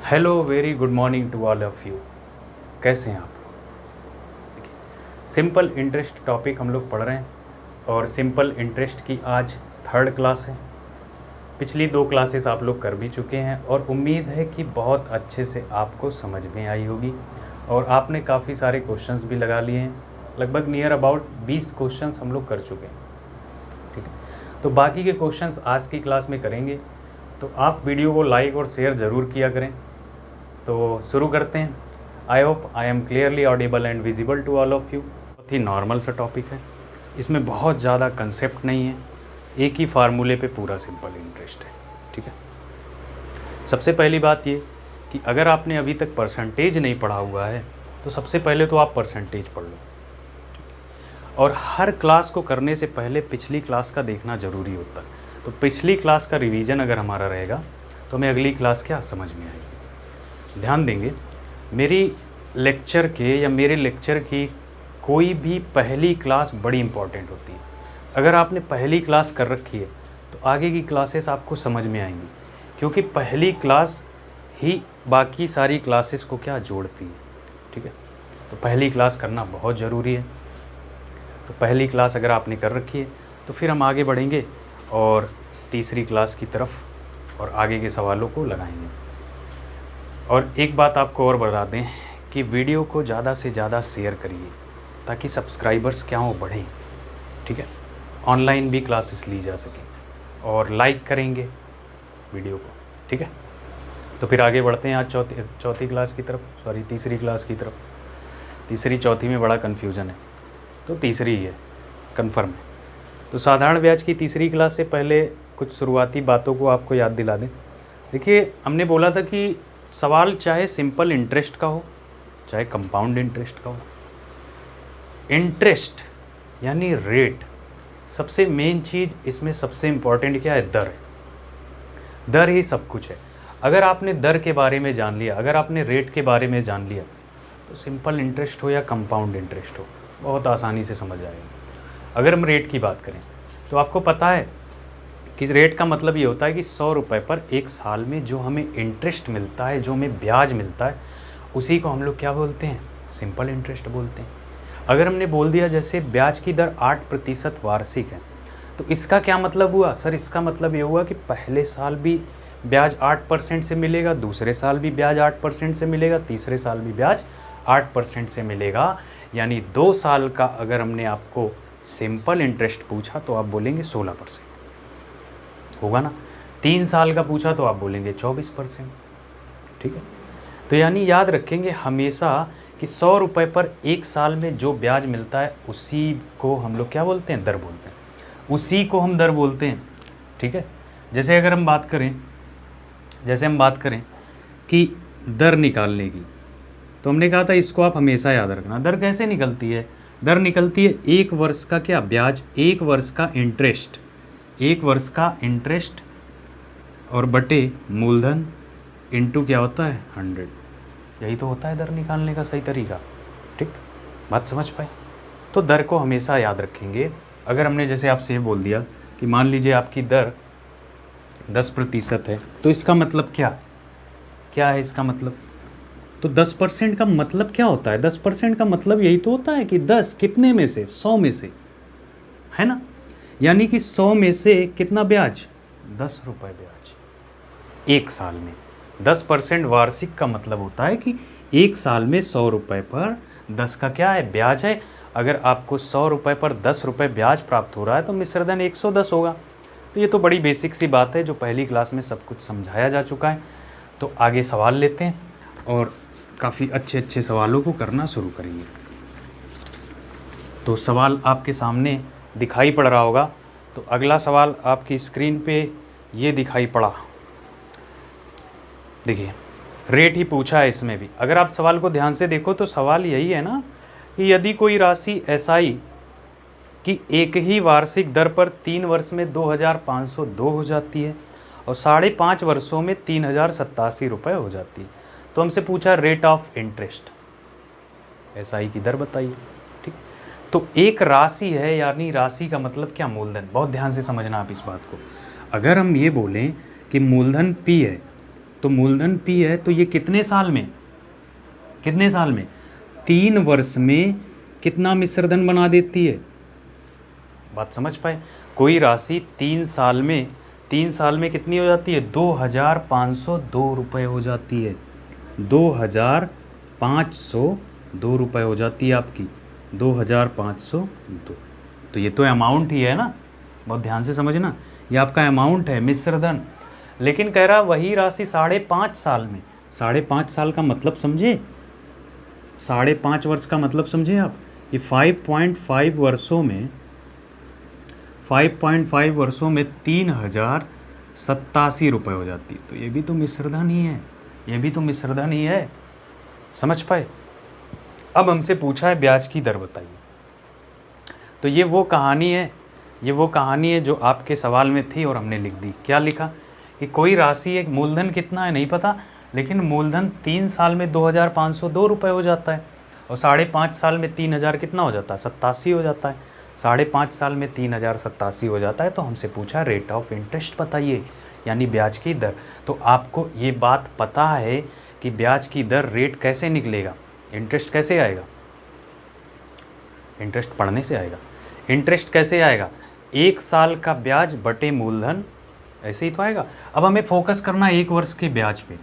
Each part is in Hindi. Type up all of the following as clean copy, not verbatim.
Hello very good morning to all of you. कैसे हैं आप लोग? देखिए, सिंपल इंटरेस्ट टॉपिक हम लोग पढ़ रहे हैं और सिंपल इंटरेस्ट की आज थर्ड क्लास है। पिछली 2 क्लासेस आप लोग कर भी चुके हैं और उम्मीद है कि बहुत अच्छे से आपको समझ में आई होगी और आपने काफ़ी सारे क्वेश्चंस भी लगा लिए हैं। लगभग नियर अबाउट 20 क्वेश्चंस हम लोग कर चुके हैं। ठीक है, तो बाकी के क्वेश्चंस आज की क्लास में करेंगे, तो आप वीडियो को लाइक और शेयर ज़रूर किया करें। तो शुरू करते हैं। I hope I am clearly audible and visible to all of you. बहुत ही नॉर्मल सा टॉपिक है, इसमें बहुत ज़्यादा कंसेप्ट नहीं है, एक ही फार्मूले पे पूरा सिंपल इंटरेस्ट है। ठीक है, सबसे पहली बात ये कि अगर आपने अभी तक परसेंटेज नहीं पढ़ा हुआ है तो सबसे पहले तो आप परसेंटेज पढ़ लो। और हर क्लास को करने से पहले पिछली क्लास का देखना ज़रूरी होता है। तो पिछली क्लास का रिवीजन अगर हमारा रहेगा तो हमें अगली क्लास क्या समझ में आएगी। ध्यान देंगे, मेरी लेक्चर के या मेरे लेक्चर की कोई भी पहली क्लास बड़ी इंपॉर्टेंट होती है। अगर आपने पहली क्लास कर रखी है तो आगे की क्लासेस आपको समझ में आएंगी, क्योंकि पहली क्लास ही बाकी सारी क्लासेस को क्या जोड़ती है। ठीक है, तो पहली क्लास करना बहुत ज़रूरी है। तो पहली क्लास अगर आपने कर रखी है तो फिर हम आगे बढ़ेंगे और तीसरी क्लास की तरफ और आगे के सवालों को लगाएंगे। और एक बात आपको और बता दें कि वीडियो को ज़्यादा से ज़्यादा शेयर करिए ताकि सब्सक्राइबर्स क्या हो बढ़ें। ठीक है, ऑनलाइन भी क्लासेस ली जा सकें और लाइक करेंगे वीडियो को। ठीक है, तो फिर आगे बढ़ते हैं आज चौथी क्लास की तरफ, तीसरी क्लास की तरफ। तीसरी चौथी में बड़ा कन्फ्यूज़न है, तो तीसरी ही है, कन्फर्म है। तो साधारण ब्याज की तीसरी क्लास से पहले कुछ शुरुआती बातों को आपको याद दिला दें। देखिए, हमने बोला था कि सवाल चाहे सिंपल इंटरेस्ट का हो चाहे कंपाउंड इंटरेस्ट का हो, इंटरेस्ट यानी रेट सबसे मेन चीज़, इसमें सबसे इम्पॉर्टेंट क्या है? दर है। दर ही सब कुछ है। अगर आपने दर के बारे में जान लिया, अगर आपने रेट के बारे में जान लिया, तो सिंपल इंटरेस्ट हो या कंपाउंड इंटरेस्ट हो बहुत आसानी से समझ आएगा। अगर हम रेट की बात करें तो आपको पता है कि रेट का मतलब ये होता है कि 100 रुपये पर एक साल में जो हमें इंटरेस्ट मिलता है, जो हमें ब्याज मिलता है, उसी को हम लोग क्या बोलते हैं? सिंपल इंटरेस्ट बोलते हैं। अगर हमने बोल दिया जैसे ब्याज की दर 8% वार्षिक है, तो इसका क्या मतलब हुआ? सर, इसका मतलब ये हुआ कि पहले साल भी ब्याज 8% से मिलेगा, दूसरे साल भी ब्याज 8% से मिलेगा, तीसरे साल भी ब्याज 8% से मिलेगा। यानी 2 साल का अगर हमने आपको सिंपल इंटरेस्ट पूछा तो आप बोलेंगे 16% होगा ना। 3 साल का पूछा तो आप बोलेंगे 24%। ठीक है, तो यानी याद रखेंगे हमेशा कि 100 रुपये पर एक साल में जो ब्याज मिलता है उसी को हम लोग क्या बोलते हैं? दर बोलते हैं। उसी को हम दर बोलते हैं। ठीक है, जैसे अगर हम बात करें कि दर निकालने की, तो हमने कहा था इसको आप हमेशा याद रखना। दर कैसे निकलती है? दर निकलती है 1 वर्ष का क्या? ब्याज, 1 वर्ष का इंटरेस्ट, 1 वर्ष का इंटरेस्ट और बटे मूलधन इंटू क्या होता है? 100। यही तो होता है दर निकालने का सही तरीका। ठीक, बात समझ पाए? तो दर को हमेशा याद रखेंगे। अगर हमने जैसे आपसे ये बोल दिया कि मान लीजिए आपकी दर 10% है, तो इसका मतलब क्या है इसका मतलब? तो 10% का मतलब क्या होता है? 10% का मतलब यही तो होता है कि 10 कितने में से? 100 में से, है ना। यानी कि 100 में से कितना ब्याज? 10 रुपये ब्याज एक साल में। 10% वार्षिक का मतलब होता है कि एक साल में 100 रुपये पर 10 का क्या है? ब्याज है। अगर आपको 100 रुपये पर 10 रुपये ब्याज प्राप्त हो रहा है तो मिश्रधन 110 होगा। तो ये तो बड़ी बेसिक सी बात है जो पहली क्लास में सब कुछ समझाया जा चुका है। तो आगे सवाल लेते हैं और काफ़ी अच्छे सवालों को करना शुरू करेंगे। तो सवाल आपके सामने दिखाई पड़ रहा होगा। तो अगला सवाल आपकी स्क्रीन पे ये दिखाई पड़ा। देखिए, रेट ही पूछा है इसमें भी। अगर आप सवाल को ध्यान से देखो तो सवाल यही है ना कि यदि कोई राशि एसआई की एक ही वार्षिक दर पर 3 वर्ष में 2502 हो जाती है और 5.5 वर्षों में 3087 रुपये हो जाती है, तो हमसे पूछा रेट ऑफ इंटरेस्ट, एसआई की दर बताइए। ठीक, तो एक राशि है, यानी राशि का मतलब क्या? मूलधन। बहुत ध्यान से समझना आप इस बात को। अगर हम ये बोलें कि मूलधन P है तो मूलधन P है, तो ये कितने साल में 3 वर्ष में कितना मिश्रधन बना देती है? बात समझ पाए? कोई राशि 3 साल में कितनी हो जाती है? 2502 रुपये हो जाती है। 2502 रुपये हो जाती है आपकी, 2502। तो ये तो अमाउंट ही है ना, बहुत ध्यान से समझना, ये आपका अमाउंट है मिश्रधन। लेकिन कह रहा वही राशि 5.5 साल में, 5.5 साल का मतलब समझे, 5.5 वर्ष का मतलब समझे आप। ये 5.5 वर्षों में 3087 रुपये हो जाती है। तो ये भी तो मिश्रधन ही है, समझ पाए? अब हमसे पूछा है ब्याज की दर बताइए। तो ये वो कहानी है जो आपके सवाल में थी और हमने लिख दी। क्या लिखा कि कोई राशि, एक मूलधन कितना है नहीं पता, लेकिन मूलधन 3 साल में 2502 रुपये हो जाता है, और 5.5 साल में 3000 कितना हो जाता है? 87 हो जाता है। 5.5 साल में 3087 हो जाता है। तो हमसे पूछा रेट ऑफ इंटरेस्ट बताइए, यानी ब्याज की दर। तो आपको ये बात पता है कि ब्याज की दर रेट कैसे निकलेगा, इंटरेस्ट कैसे आएगा? इंटरेस्ट पढ़ने से आएगा। इंटरेस्ट कैसे आएगा? 1 साल का ब्याज बटे मूलधन, ऐसे ही तो आएगा। अब हमें फोकस करना है 1 वर्ष के ब्याज पे।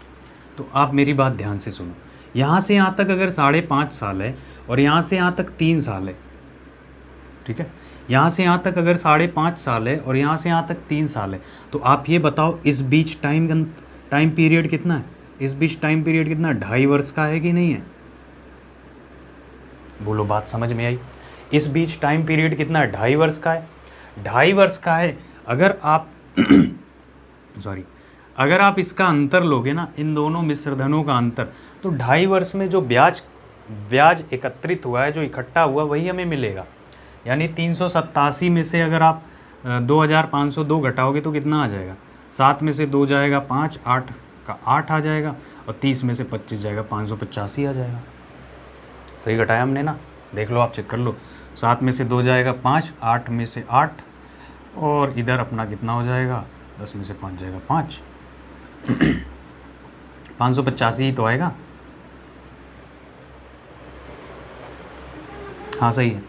तो आप मेरी बात ध्यान से सुनो, यहाँ से यहाँ तक अगर 5.5 साल है और यहाँ से यहाँ तक 3 साल है, ठीक है, यहाँ से यहाँ तक अगर 5.5 साल है और यहाँ से यहाँ तक 3 साल है, तो आप ये बताओ इस बीच टाइम पीरियड कितना है? इस बीच टाइम पीरियड कितना है? 2.5 वर्ष का है कि नहीं है? बोलो, बात समझ में आई? इस बीच टाइम पीरियड कितना है? 2.5 वर्ष का है। 2.5 वर्ष का है। अगर आप अगर आप इसका अंतर लोगे ना, इन दोनों मिश्रधनों का अंतर, तो 2.5 वर्ष में जो ब्याज एकत्रित हुआ है, जो इकट्ठा हुआ, वही हमें मिलेगा। यानी 387 में से अगर आप 2502 घटाओगे तो कितना आ जाएगा? 7 में से 2 जाएगा 5, 8 का 8 आ जाएगा, और 30 में से 25 जाएगा 585 आ जाएगा। सही घटाया हमने ना? देख लो, आप चेक कर लो। 7 में से 2 जाएगा 5, 8 में से 8, और इधर अपना कितना हो जाएगा? 10 में से 5 जाएगा 5, 585 ही तो आएगा। हाँ सही है,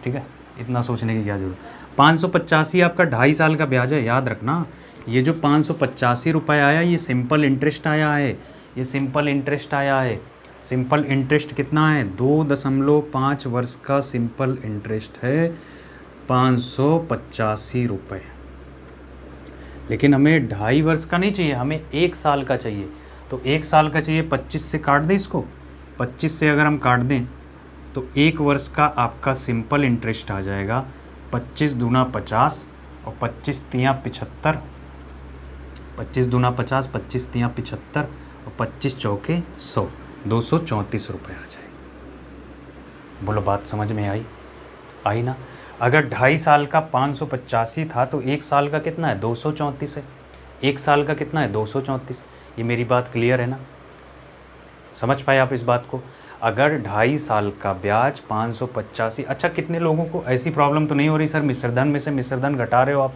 ठीक है, इतना सोचने की क्या जरूरत। 585 आपका 2.5 साल का ब्याज है, याद रखना। ये जो 585 रुपये आया, ये सिंपल इंटरेस्ट आया है, सिंपल इंटरेस्ट कितना है? 2.5 वर्ष का सिंपल इंटरेस्ट है 585 रुपये। लेकिन हमें 2.5 वर्ष का नहीं चाहिए, हमें 1 साल का चाहिए। तो 1 साल का चाहिए, 25 से काट दें इसको। 25 से अगर हम काट दें तो 1 वर्ष का आपका सिंपल इंटरेस्ट आ जाएगा 25 दूना 50 और 25 तियाँ 75, 25 दूना 50, 25 तियाँ 75 और 25 चौके 100, 234 रुपये आ जाएगी। बोलो, बात समझ में आई ना? अगर 2.5 साल का 585 था तो 1 साल का कितना है? 234 है। 1 साल का कितना है? 234। ये मेरी बात क्लियर है ना? समझ पाए आप इस बात को? अगर 2.5 साल का ब्याज 585, अच्छा कितने लोगों को ऐसी प्रॉब्लम तो नहीं हो रही सर मिश्रधन में से मिश्रधन घटा रहे हो आप,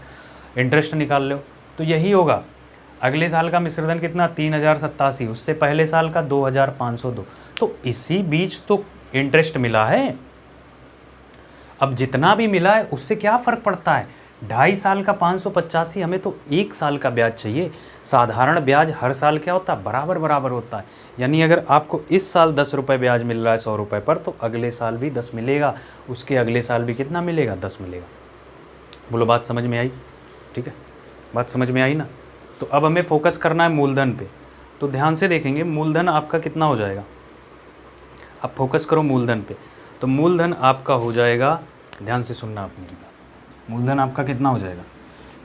इंटरेस्ट निकाल रहे हो, तो यही होगा। अगले साल का मिश्रधन कितना? 3087, उससे पहले साल का 2502, तो इसी बीच तो इंटरेस्ट मिला है। अब जितना भी मिला है उससे क्या फ़र्क पड़ता है? 2.5 साल का 585, हमें तो 1 साल का ब्याज चाहिए। साधारण ब्याज हर साल क्या होता है? बराबर होता है। यानी अगर आपको इस साल 10 रुपये ब्याज मिल रहा है 100 रुपये पर, तो अगले साल भी 10 मिलेगा, उसके अगले साल भी कितना मिलेगा? 10 मिलेगा। बोलो, बात समझ में आई? ठीक है, बात समझ में आई ना? तो अब हमें फोकस करना है मूलधन पे। तो ध्यान से देखेंगे मूलधन आपका कितना हो जाएगा। अब फोकस करो मूलधन पे। तो मूलधन आपका हो जाएगा, ध्यान से सुनना आप मेरी बात, मूलधन आपका कितना हो जाएगा?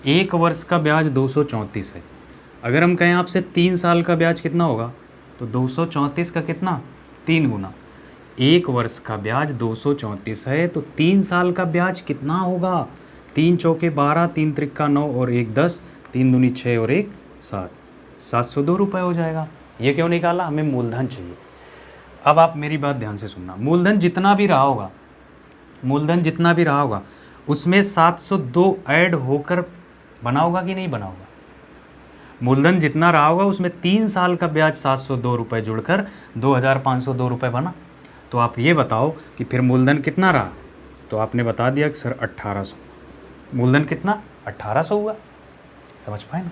1 वर्ष का ब्याज 234 है। अगर हम कहें आपसे 3 साल का ब्याज कितना होगा, तो 234 का कितना? 3 गुना। 1 वर्ष का ब्याज 234 है, तो 3 साल का ब्याज कितना होगा? 3 चौके 12, 3 त्रिक्का 9 और 1 10, 3 दूनी 6 और 1 7, 702 रुपये हो जाएगा। ये क्यों निकाला? हमें मूलधन चाहिए। अब आप मेरी बात ध्यान से सुनना, मूलधन जितना भी रहा होगा, उसमें 702 ऐड होकर बना होगा कि नहीं बना होगा? मूलधन जितना रहा होगा उसमें 3 साल का ब्याज 702 रुपये जुड़कर 2502 रुपये बना। तो आप ये बताओ कि फिर मूलधन कितना रहा। तो आपने बता दिया कि सर 1800। मूलधन कितना 1800 हुआ, समझ पाए ना।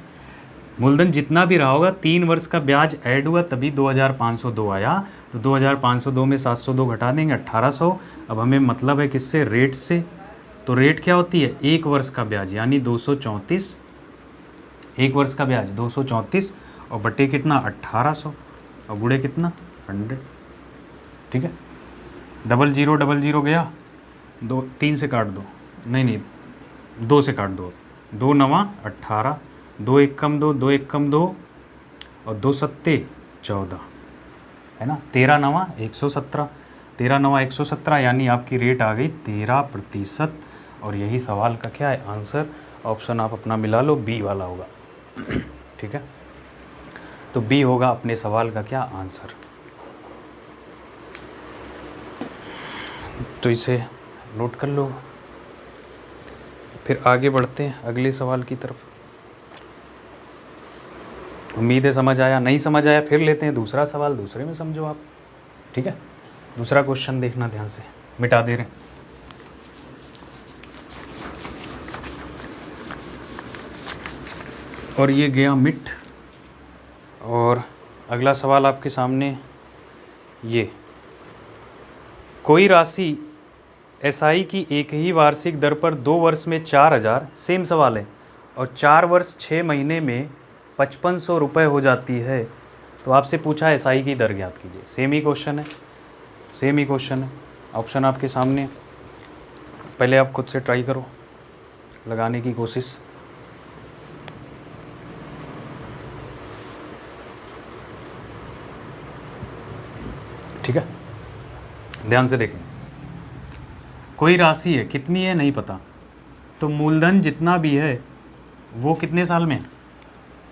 मूलधन जितना भी रहा होगा 3 वर्ष का ब्याज ऐड हुआ तभी 2502 आया। तो 2502 में 702 घटा देंगे 1800। अब हमें मतलब है किससे, रेट से। तो रेट क्या होती है, 1 वर्ष का ब्याज यानी 234। 1 वर्ष का ब्याज 234 और बटे कितना 1800 और गुणे कितना 100। ठीक है, 0000 गया, 3 से काट दो, नहीं 2 से काट दो, 2 9 18, 2 1 कम 2, 2 1 कम 2 और 2 7 14 है ना। 13 9 117, 13 9 117 यानी आपकी रेट आ गई 13%। और यही सवाल का क्या है आंसर। ऑप्शन आप अपना मिला लो, बी वाला होगा। ठीक है, तो बी होगा अपने सवाल का क्या आंसर। तो इसे नोट कर लो। फिर आगे बढ़ते हैं अगले सवाल की तरफ। उम्मीद है समझ आया, नहीं समझ आया फिर लेते हैं दूसरा सवाल, दूसरे में समझो आप। ठीक है, दूसरा क्वेश्चन देखना ध्यान से, मिटा दे रहे हैं। और ये गया मिट। और अगला सवाल आपके सामने, ये कोई राशि एसआई की एक ही वार्षिक दर पर 2 वर्ष में 4000, सेम सवाल है, और 4 वर्ष 6 महीने में 5500 रुपये हो जाती है। तो आपसे पूछा एसआई की दर ज्ञात कीजिए। सेम ही क्वेश्चन है, सेम ही क्वेश्चन है। ऑप्शन आपके सामने, पहले आप खुद से ट्राई करो लगाने की कोशिश। ठीक है, ध्यान से देखें। कोई राशि है, कितनी है नहीं पता, तो मूलधन जितना भी है वो कितने साल में,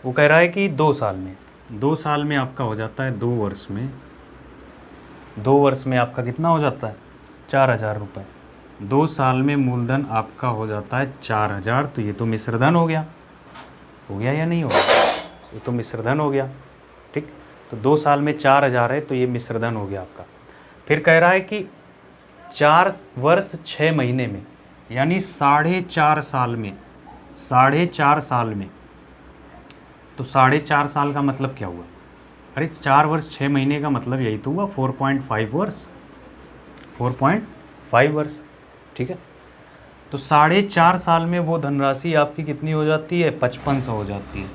वो कह रहा है कि 2 साल में। 2 साल में आपका हो जाता है 2 वर्ष में, 2 वर्ष में आपका कितना हो जाता है 4000 रुपये। 2 साल में मूलधन आपका हो जाता है 4000। तो ये तो मिश्रधन हो गया या नहीं हो गया, ये तो मिश्रधन हो गया। ठीक, तो 2 साल में 4000 है तो ये मिश्रधन हो गया आपका। फिर कह रहा है कि 4 वर्ष 6 महीने में यानी 4.5 साल में, 4.5 साल में। तो 4.5 साल का मतलब क्या हुआ, अरे 4 वर्ष 6 महीने का मतलब यही तो हुआ 4.5 वर्ष, 4.5 वर्ष। ठीक है, तो 4.5 साल में वो धनराशि आपकी कितनी हो जाती है 5500 हो जाती है।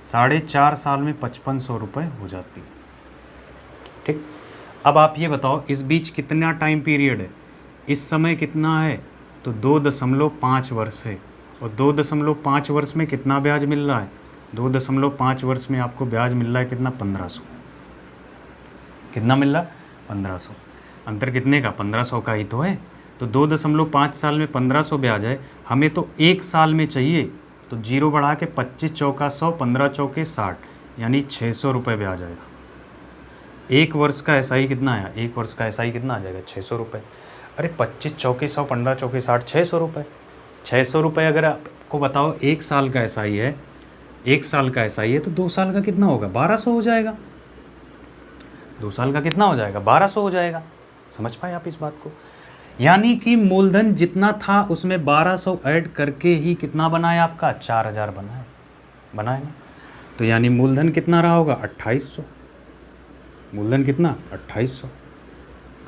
4.5 साल में 5500 रुपये हो जाती है। ठीक, अब आप ये बताओ इस बीच कितना टाइम पीरियड है, इस समय कितना है, तो 2.5 वर्ष है। और 2.5 वर्ष में कितना ब्याज मिल रहा है, 2.5 वर्ष में आपको ब्याज मिल रहा है कितना 1500। कितना मिल रहा है 1500। अंतर कितने का 1500 का ही तो है। तो 2.5 साल में 1500 ब्याज है, हमें तो 1 साल में चाहिए। तो 0 बढ़ा के 25 चौका 100, 15 चौके 60 यानी 600 रुपये ब्याज आएगा। 1 वर्ष का एसआई कितना आया, 1 वर्ष का एसआई कितना आ जाएगा 600 रुपये। अरे 25 चौके 100, 15 चौके 60, 600 रुपये। 600 रुपये अगर आपको बताओ 1 साल का एसआई है, 1 साल का एसआई है तो 2 साल का कितना होगा 1200 हो जाएगा। 2 साल का कितना हो जाएगा 1200 हो जाएगा। समझ पाए आप इस बात को। यानी कि मूलधन जितना था उसमें 1200 ऐड करके ही कितना बनाया आपका 4000 बनाया ना। तो यानी मूलधन कितना रहा होगा 2800। मूलधन कितना 2800।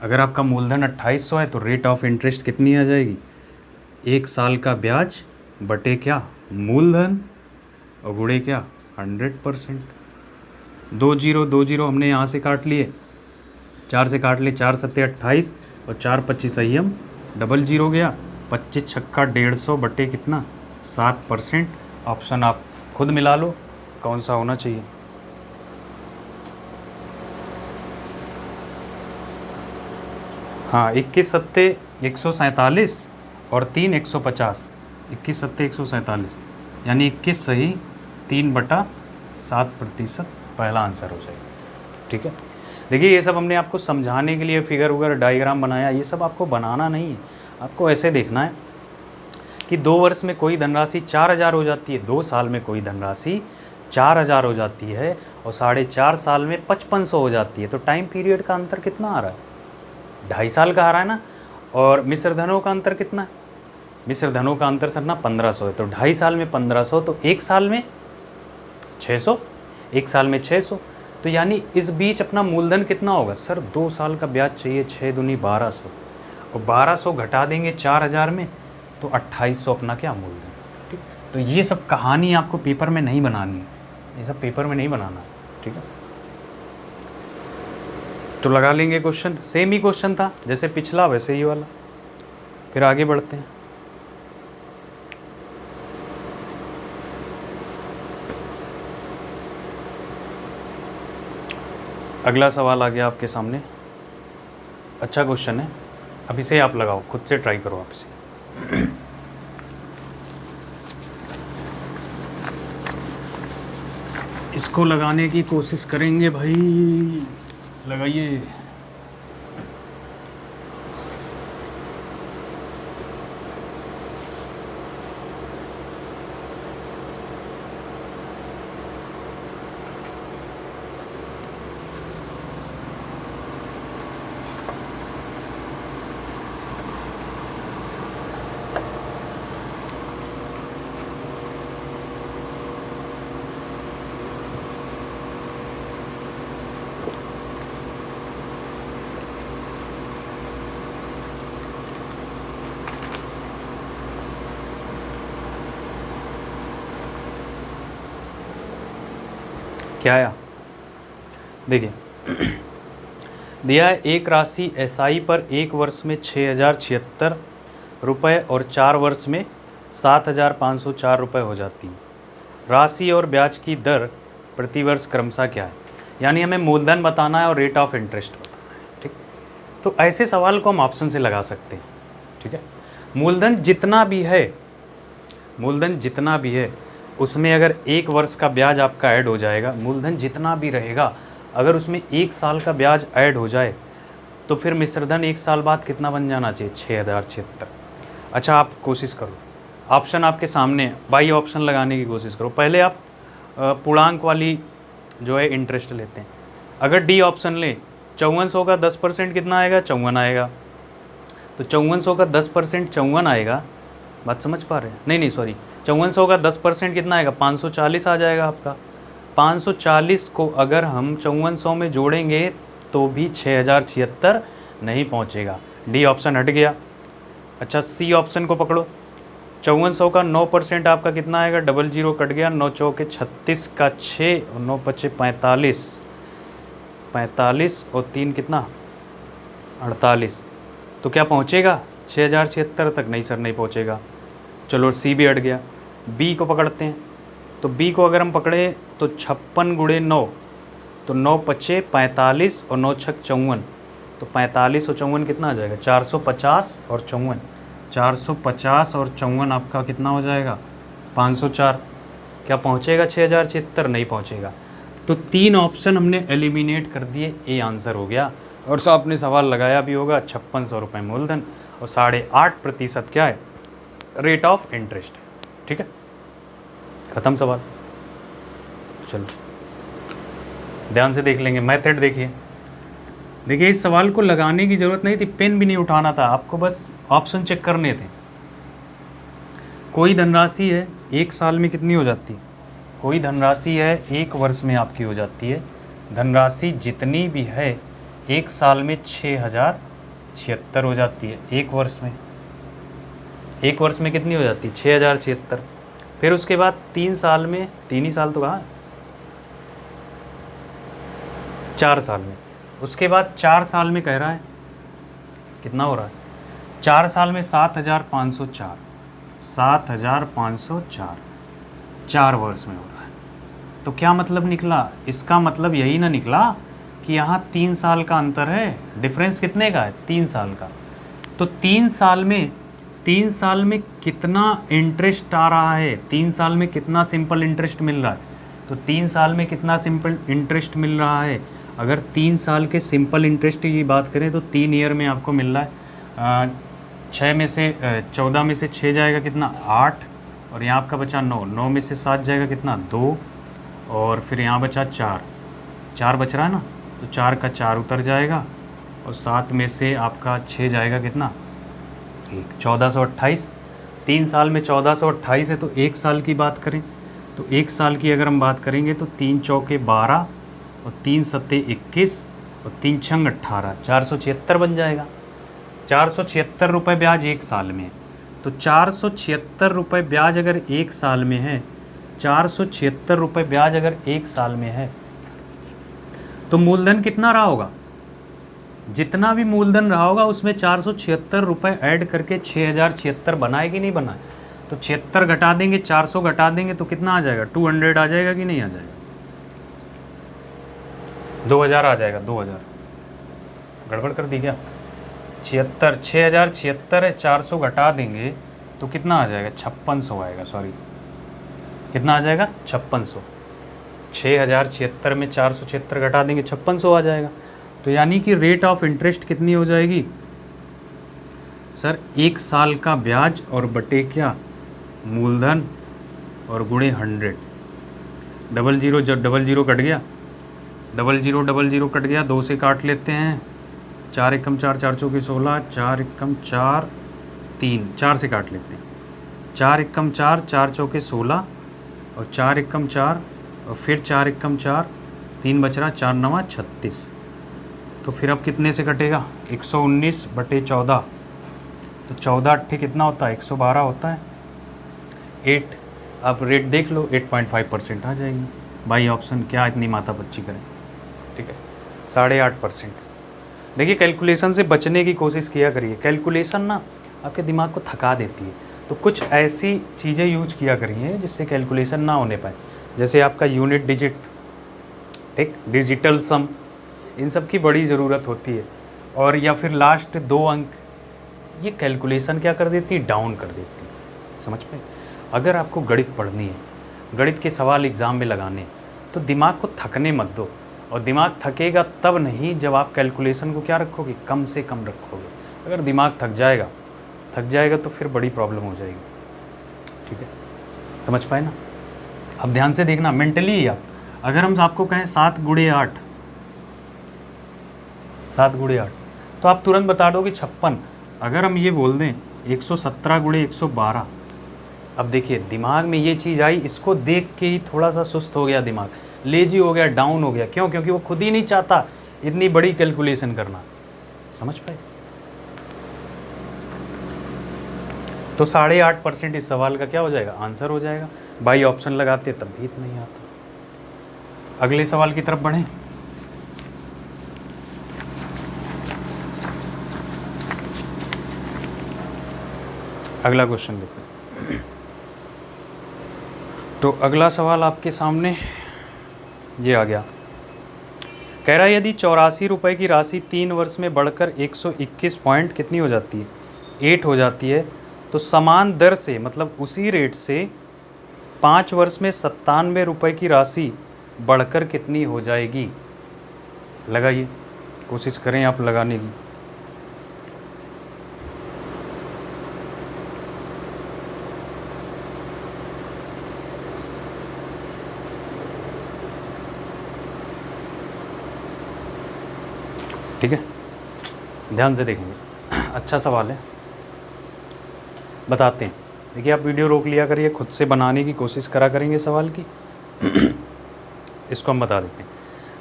अगर आपका मूलधन 2800 है तो रेट ऑफ इंटरेस्ट कितनी आ जाएगी, 1 साल का ब्याज बटे क्या मूलधन और गुणे क्या 100%। 20 हमने यहाँ से काट लिए, 4 से काट लिए, 4 7 28 और 4 25 संयम, 00 गया, 25 छक्का 150 बटे कितना 7%। ऑप्शन आप खुद मिला लो कौन सा होना चाहिए। हाँ, 21 सत्ते 147 और 3 150, 21 सत्ते 147 यानी 21 सही 3/7% पहला आंसर हो जाएगा। ठीक है, देखिए ये सब हमने आपको समझाने के लिए फिगर वगैरह डायग्राम बनाया, ये सब आपको बनाना नहीं है, आपको ऐसे देखना है कि 2 वर्ष में कोई धनराशि 4000 हो जाती है, 2 साल में कोई धनराशि 4,000 हो जाती है और 4.5 साल में 5500 हो जाती है। तो टाइम पीरियड का अंतर कितना आ रहा है? 2.5 साल का आ रहा है ना। और मिश्र धनों का अंतर कितना है? मिश्र धनों का अंतर सर ना 1500 है। तो 2.5 साल में 1500, तो 1 साल में 600, 1 साल में 600। तो यानी इस बीच अपना मूलधन कितना होगा सर? 2 साल का ब्याज चाहिए, 6 दूनी 1200, और 1200 घटा देंगे 4000 में, तो 2800 अपना क्या मूलधन। ठीक, तो ये सब कहानी आपको पेपर में नहीं बनानी है, ये सब पेपर में नहीं बनाना। ठीक है, तो लगा लेंगे क्वेश्चन। सेम ही क्वेश्चन था जैसे पिछला, वैसे ही वाला। फिर आगे बढ़ते हैं। अगला सवाल आ गया आपके सामने। अच्छा क्वेश्चन है, अब इसे आप लगाओ, खुद से ट्राई करो आप इसे। इसको लगाने की कोशिश करेंगे भाई, लगाइए। क्या आया? देखिए, दिया है एक राशि एसआई पर 1 वर्ष में 6076 रुपये और 4 वर्ष में 7504 रुपये हो जाती है। राशि और ब्याज की दर प्रति वर्ष क्रमशः क्या है? यानी हमें मूलधन बताना है और रेट ऑफ इंटरेस्ट बताना है। ठीक, तो ऐसे सवाल को हम ऑप्शन से लगा सकते हैं। ठीक है, मूलधन जितना भी है उसमें अगर 1 वर्ष का ब्याज आपका ऐड हो जाएगा, मूलधन जितना भी रहेगा अगर उसमें 1 साल का ब्याज ऐड हो जाए, तो फिर मिश्रधन 1 साल बाद कितना बन जाना चाहिए? 6076। अच्छा, आप कोशिश करो, ऑप्शन आपके सामने है, बाई ऑप्शन लगाने की कोशिश करो। पहले आप पूर्णांक वाली जो है इंटरेस्ट लेते हैं। अगर डी ऑप्शन लें, 5400 का 10% कितना आएगा? 54 आएगा। तो 5400 का 10% 54 आएगा। बात समझ पा रहे हैं? नहीं सॉरी, 5400 का 10% कितना आएगा? 540 आ जाएगा आपका। 540 को अगर हम 5400 में जोड़ेंगे तो भी 6076 नहीं पहुंचेगा। डी ऑप्शन हट गया। अच्छा, सी ऑप्शन को पकड़ो। 5400 का 9% आपका कितना आएगा? 00 कट गया, 9 चौके 36 का 6 और 9 पचे 45, 45 और 3 कितना? 48। तो क्या पहुंचेगा 6076 तक? नहीं सर, नहीं पहुंचेगा। चलो, सी भी हट गया। बी को पकड़ते हैं। तो बी को अगर हम पकड़े तो 56 गुणे 9, तो 9 पचे 45 और 9 छक 54, तो 45 और 54 कितना आ जाएगा? 450 और 54, 450 और 54 आपका कितना हो जाएगा? 504। क्या पहुँचेगा 6076? नहीं पहुँचेगा। तो 3 ऑप्शन हमने एलिमिनेट कर दिए, ए आंसर हो गया। और सो आपने सवाल लगाया भी होगा, 5600 रुपये मूलधन और 8.5% क्या है? Rate of interest. ठीक है, ख़त्म सवाल। चलो ध्यान से देख लेंगे, मेथड देखिए। इस सवाल को लगाने की ज़रूरत नहीं थी, पेन भी नहीं उठाना था आपको, बस ऑप्शन चेक करने थे। कोई धनराशि है 1 साल में कितनी हो जाती है? कोई धनराशि है 1 वर्ष में आपकी हो जाती है। धनराशि जितनी भी है 1 साल में 6076 हो जाती है। 1 वर्ष में, 1 वर्ष में कितनी हो जाती है? 6076। फिर उसके बाद 3 साल में, 3 ही साल तो कहाँ, 4 साल में। उसके बाद 4 साल में कह रहा है कितना हो रहा है? 4 साल में 7504, 7504 4 वर्ष में हो रहा है। तो क्या मतलब निकला? इसका मतलब यही ना निकला कि यहाँ 3 साल का अंतर है। डिफरेंस कितने का है? 3 साल का। तो 3 साल में कितना इंटरेस्ट आ रहा है? 3 साल में कितना सिंपल इंटरेस्ट मिल रहा है? तो 3 साल में कितना सिंपल इंटरेस्ट मिल रहा है? अगर 3 साल के सिंपल इंटरेस्ट की बात करें तो 3 ईयर में आपको मिल रहा है 6 में से 14 में से 6 जाएगा कितना? 8, और यहाँ आपका बचा 9, 9 में से 7 जाएगा कितना? 2, और फिर यहाँ बचा 4, 4 बच रहा है ना, तो 4 का 4 उतर जाएगा और 7 में से आपका 6 जाएगा कितना, 1428। 3 साल में 1428 है, तो 1 साल की बात करें तो 1 साल की अगर हम बात करेंगे तो 3 चौके 12 और 3 सत्ते 21 और 3 छंग 18, 476 बन जाएगा। 476 रुपये ब्याज 1 साल में है, तो 476 रुपये ब्याज अगर 1 साल में है, 476 रुपये ब्याज अगर 1 साल में है, तो मूलधन कितना रहा होगा, जितना भी मूलधन रहा होगा उसमें 476 रुपये ऐड करके 6076 बनाए कि नहीं बनाए। तो 76 घटा देंगे, 400 घटा देंगे तो कितना आ जाएगा, 200 आ जाएगा कि नहीं आ जाएगा, 2000 आ जाएगा, 2000। गड़बड़ कर दी क्या, 76, 6076 है, 400 घटा देंगे तो कितना आ जाएगा, 5600 आएगा, सॉरी कितना आ जाएगा, 5600। 6076 में 476 घटा देंगे 5600 आ जाएगा। तो यानी कि रेट ऑफ इंटरेस्ट कितनी हो जाएगी सर, 1 साल का ब्याज और बटे क्या, मूलधन और गुणे 100। 00 जब 00 कट गया, 00 कट गया, 2 से काट लेते हैं, 4 एकम 4, 4 चौके 16, 4 एकम 4 3, 4 से काट लेते हैं, 4 एकम 4, 4 चौके 16 और 4 एकम 4 और फिर 4 एकम 4, 3 बच रहा, 4 नवा 36। तो फिर अब कितने से कटेगा, 119 बटे 14, तो 14 अट्ठे कितना होता है, 112 होता है। 8, आप रेट देख लो, 8.5% आ जाएगी। बाई ऑप्शन, क्या इतनी माथा पच्ची करें, ठीक है, 8.5%। देखिए कैलकुलेशन से बचने की कोशिश किया करिए, कैलकुलेशन ना आपके दिमाग को थका देती है, तो कुछ ऐसी चीज़ें यूज किया करिए जिससे कैलकुलेशन ना होने पाए, जैसे आपका यूनिट डिजिट, ठीक, डिजिटल सम, इन सब की बड़ी ज़रूरत होती है। और या फिर लास्ट 2 अंक, ये कैलकुलेशन क्या कर देती है, डाउन कर देती है, समझ पाए। अगर आपको गणित पढ़नी है, गणित के सवाल एग्ज़ाम में लगाने, तो दिमाग को थकने मत दो, और दिमाग थकेगा तब नहीं जब आप कैलकुलेशन को क्या रखोगे, कम से कम रखोगे। अगर दिमाग थक जाएगा तो फिर बड़ी प्रॉब्लम हो जाएगी, ठीक है, समझ पाए ना। अब ध्यान से देखना मेंटली ही आप, अगर हम आपको कहें 7 गुणे 8, 7 गुणे 8, तो आप तुरंत बता दोगे 56। अगर हम ये बोल दें 117 गुणे 112, अब देखिए दिमाग में ये चीज़ आई, इसको देख के ही थोड़ा सा सुस्त हो गया दिमाग, लेजी हो गया, डाउन हो गया, क्यों, क्योंकि वो खुद ही नहीं चाहता इतनी बड़ी कैलकुलेशन करना, समझ पाए। तो 8.5% इस सवाल का क्या हो जाएगा, आंसर हो जाएगा। बाई ऑप्शन लगाते तब भी इतना नहीं आता। अगले सवाल की तरफ बढ़ें। अगला क्वेश्चन देखते हैं। तो अगला सवाल आपके सामने ये आ गया, कह रहा है यदि 84 रुपये की राशि 3 वर्ष में बढ़कर 121 पॉइंट कितनी हो जाती है, 8 हो जाती है, तो समान दर से, मतलब उसी रेट से 5 वर्ष में 97 रुपये की राशि बढ़कर कितनी हो जाएगी। लगाइए, कोशिश करें आप लगाने की। ठीक है, ध्यान से देखेंगे, अच्छा सवाल है, बताते हैं। देखिए आप वीडियो रोक लिया करिए, खुद से बनाने की कोशिश करा करेंगे सवाल की। इसको हम बता देते हैं।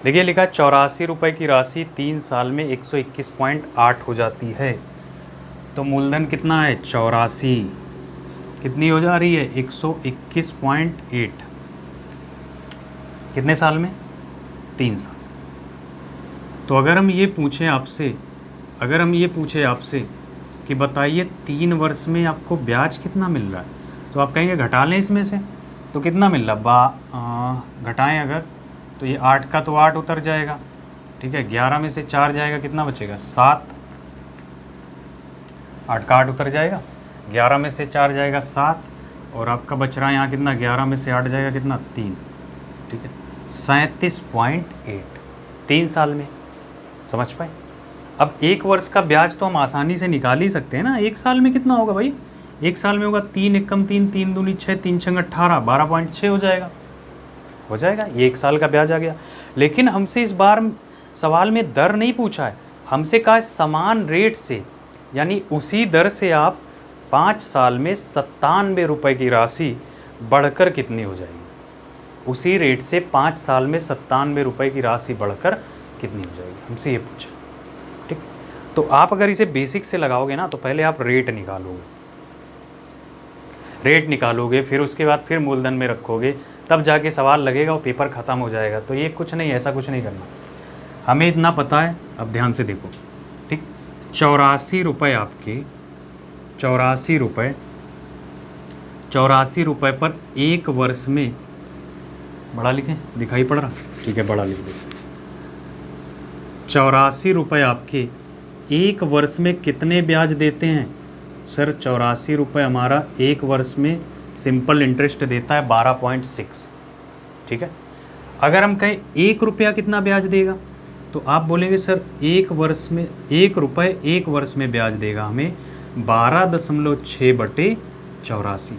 देखिए लिखा है 84 रुपये की राशि 3 साल में 121.8 हो जाती है, तो मूलधन कितना है, 84, कितनी हो जा रही है, 121.8, कितने साल में, 3 साल। तो अगर हम ये पूछें आपसे, कि बताइए 3 वर्ष में आपको ब्याज कितना मिल रहा है, तो आप कहेंगे घटा लें इसमें से, तो कितना मिल रहा, घटाएं अगर, तो ये 8 का तो 8 उतर जाएगा, ठीक है, 11 में से 4 जाएगा, कितना बचेगा, 7, 8 का 8 उतर जाएगा, 11 में से 4 जाएगा 7, और आपका बच रहा है यहाँ कितना, 11 में से 8 जाएगा कितना, 3, ठीक है, 37.8, 3 साल में, समझ पाए। अब 1 वर्ष का ब्याज तो हम आसानी से निकाल ही सकते हैं ना, 1 साल में कितना होगा भाई, 1 साल में होगा 3 एकम 3, 3 दूनी 6, 3 छंग 18, 12.6 हो जाएगा। हो जाएगा, ये 1 साल का ब्याज आ गया। लेकिन हमसे इस बार सवाल में दर नहीं पूछा है, हमसे कहा है समान रेट से, यानी उसी दर से आप 5 साल में 97 रुपये की राशि बढ़कर कितनी हो जाएगी। उसी रेट से 5 साल में 97 रुपये की राशि बढ़कर कितनी हो जाएगी, हमसे ये पूछा। ठीक, तो आप अगर इसे बेसिक से लगाओगे ना, तो पहले आप रेट निकालोगे, फिर उसके बाद फिर मूलधन में रखोगे, तब जाके सवाल लगेगा और पेपर ख़त्म हो जाएगा। तो ये कुछ नहीं, ऐसा कुछ नहीं करना, हमें इतना पता है। अब ध्यान से देखो, ठीक, 84 रुपये आपके 84 रुपये पर 1 वर्ष में, बड़ा लिखें, दिखाई पड़ रहा, ठीक है, बड़ा लिख दे। 84 रुपये आपके 1 वर्ष में कितने ब्याज देते हैं सर? 84 रुपये हमारा 1 वर्ष में सिंपल इंटरेस्ट देता है 12.6। ठीक है, अगर हम कहें 1 रुपया कितना ब्याज देगा, तो आप बोलेंगे सर 1 वर्ष में 1 रुपये 1 वर्ष में ब्याज देगा हमें 12.6/84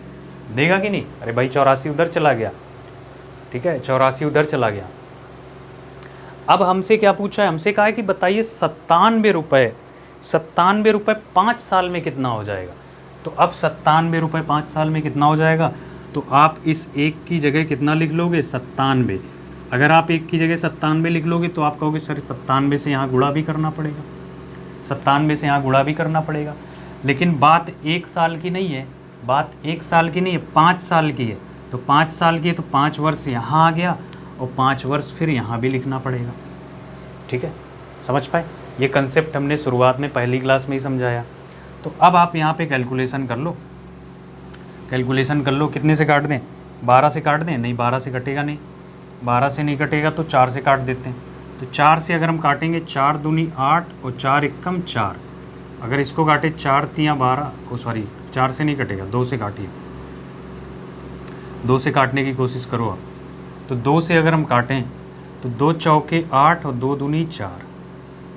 देगा कि नहीं? अरे भाई 84 उधर चला गया, ठीक है, 84 उधर चला गया। अब हमसे क्या पूछा है? हमसे कहा है कि बताइए 97 रुपये 5 साल में कितना हो जाएगा। तो अब 97 रुपये 5 साल में कितना हो जाएगा, तो आप इस 1 की जगह कितना लिख लोगे? 97। अगर आप 1 की जगह 97 लिख लोगे तो आप कहोगे सर 97 से यहाँ गुणा भी करना पड़ेगा, 97 से यहाँ गुणा भी करना पड़ेगा। लेकिन बात 1 साल की नहीं है, बात 1 साल की नहीं है, 5 साल की है। तो 5 साल की है तो 5 वर्ष यहाँ आ गया और 5 वर्ष फिर यहाँ भी लिखना पड़ेगा। ठीक है, समझ पाए? ये कंसेप्ट हमने शुरुआत में पहली क्लास में ही समझाया। तो अब आप यहाँ पे कैलकुलेशन कर लो, कितने से काट दें? 12 से काट दें? नहीं, 12 से कटेगा नहीं, 12 से नहीं कटेगा तो 4 से काट देते हैं। तो 4 से अगर हम काटेंगे, 4 दूनी 8 और 4 एकम 4। अगर इसको काटे 4 तियाँ 12, 4 से नहीं कटेगा, 2 से काटिए, 2 से काटने की कोशिश करो आप। तो 2 से अगर हम काटें तो 2 चौके 8 और 2 दूनी 4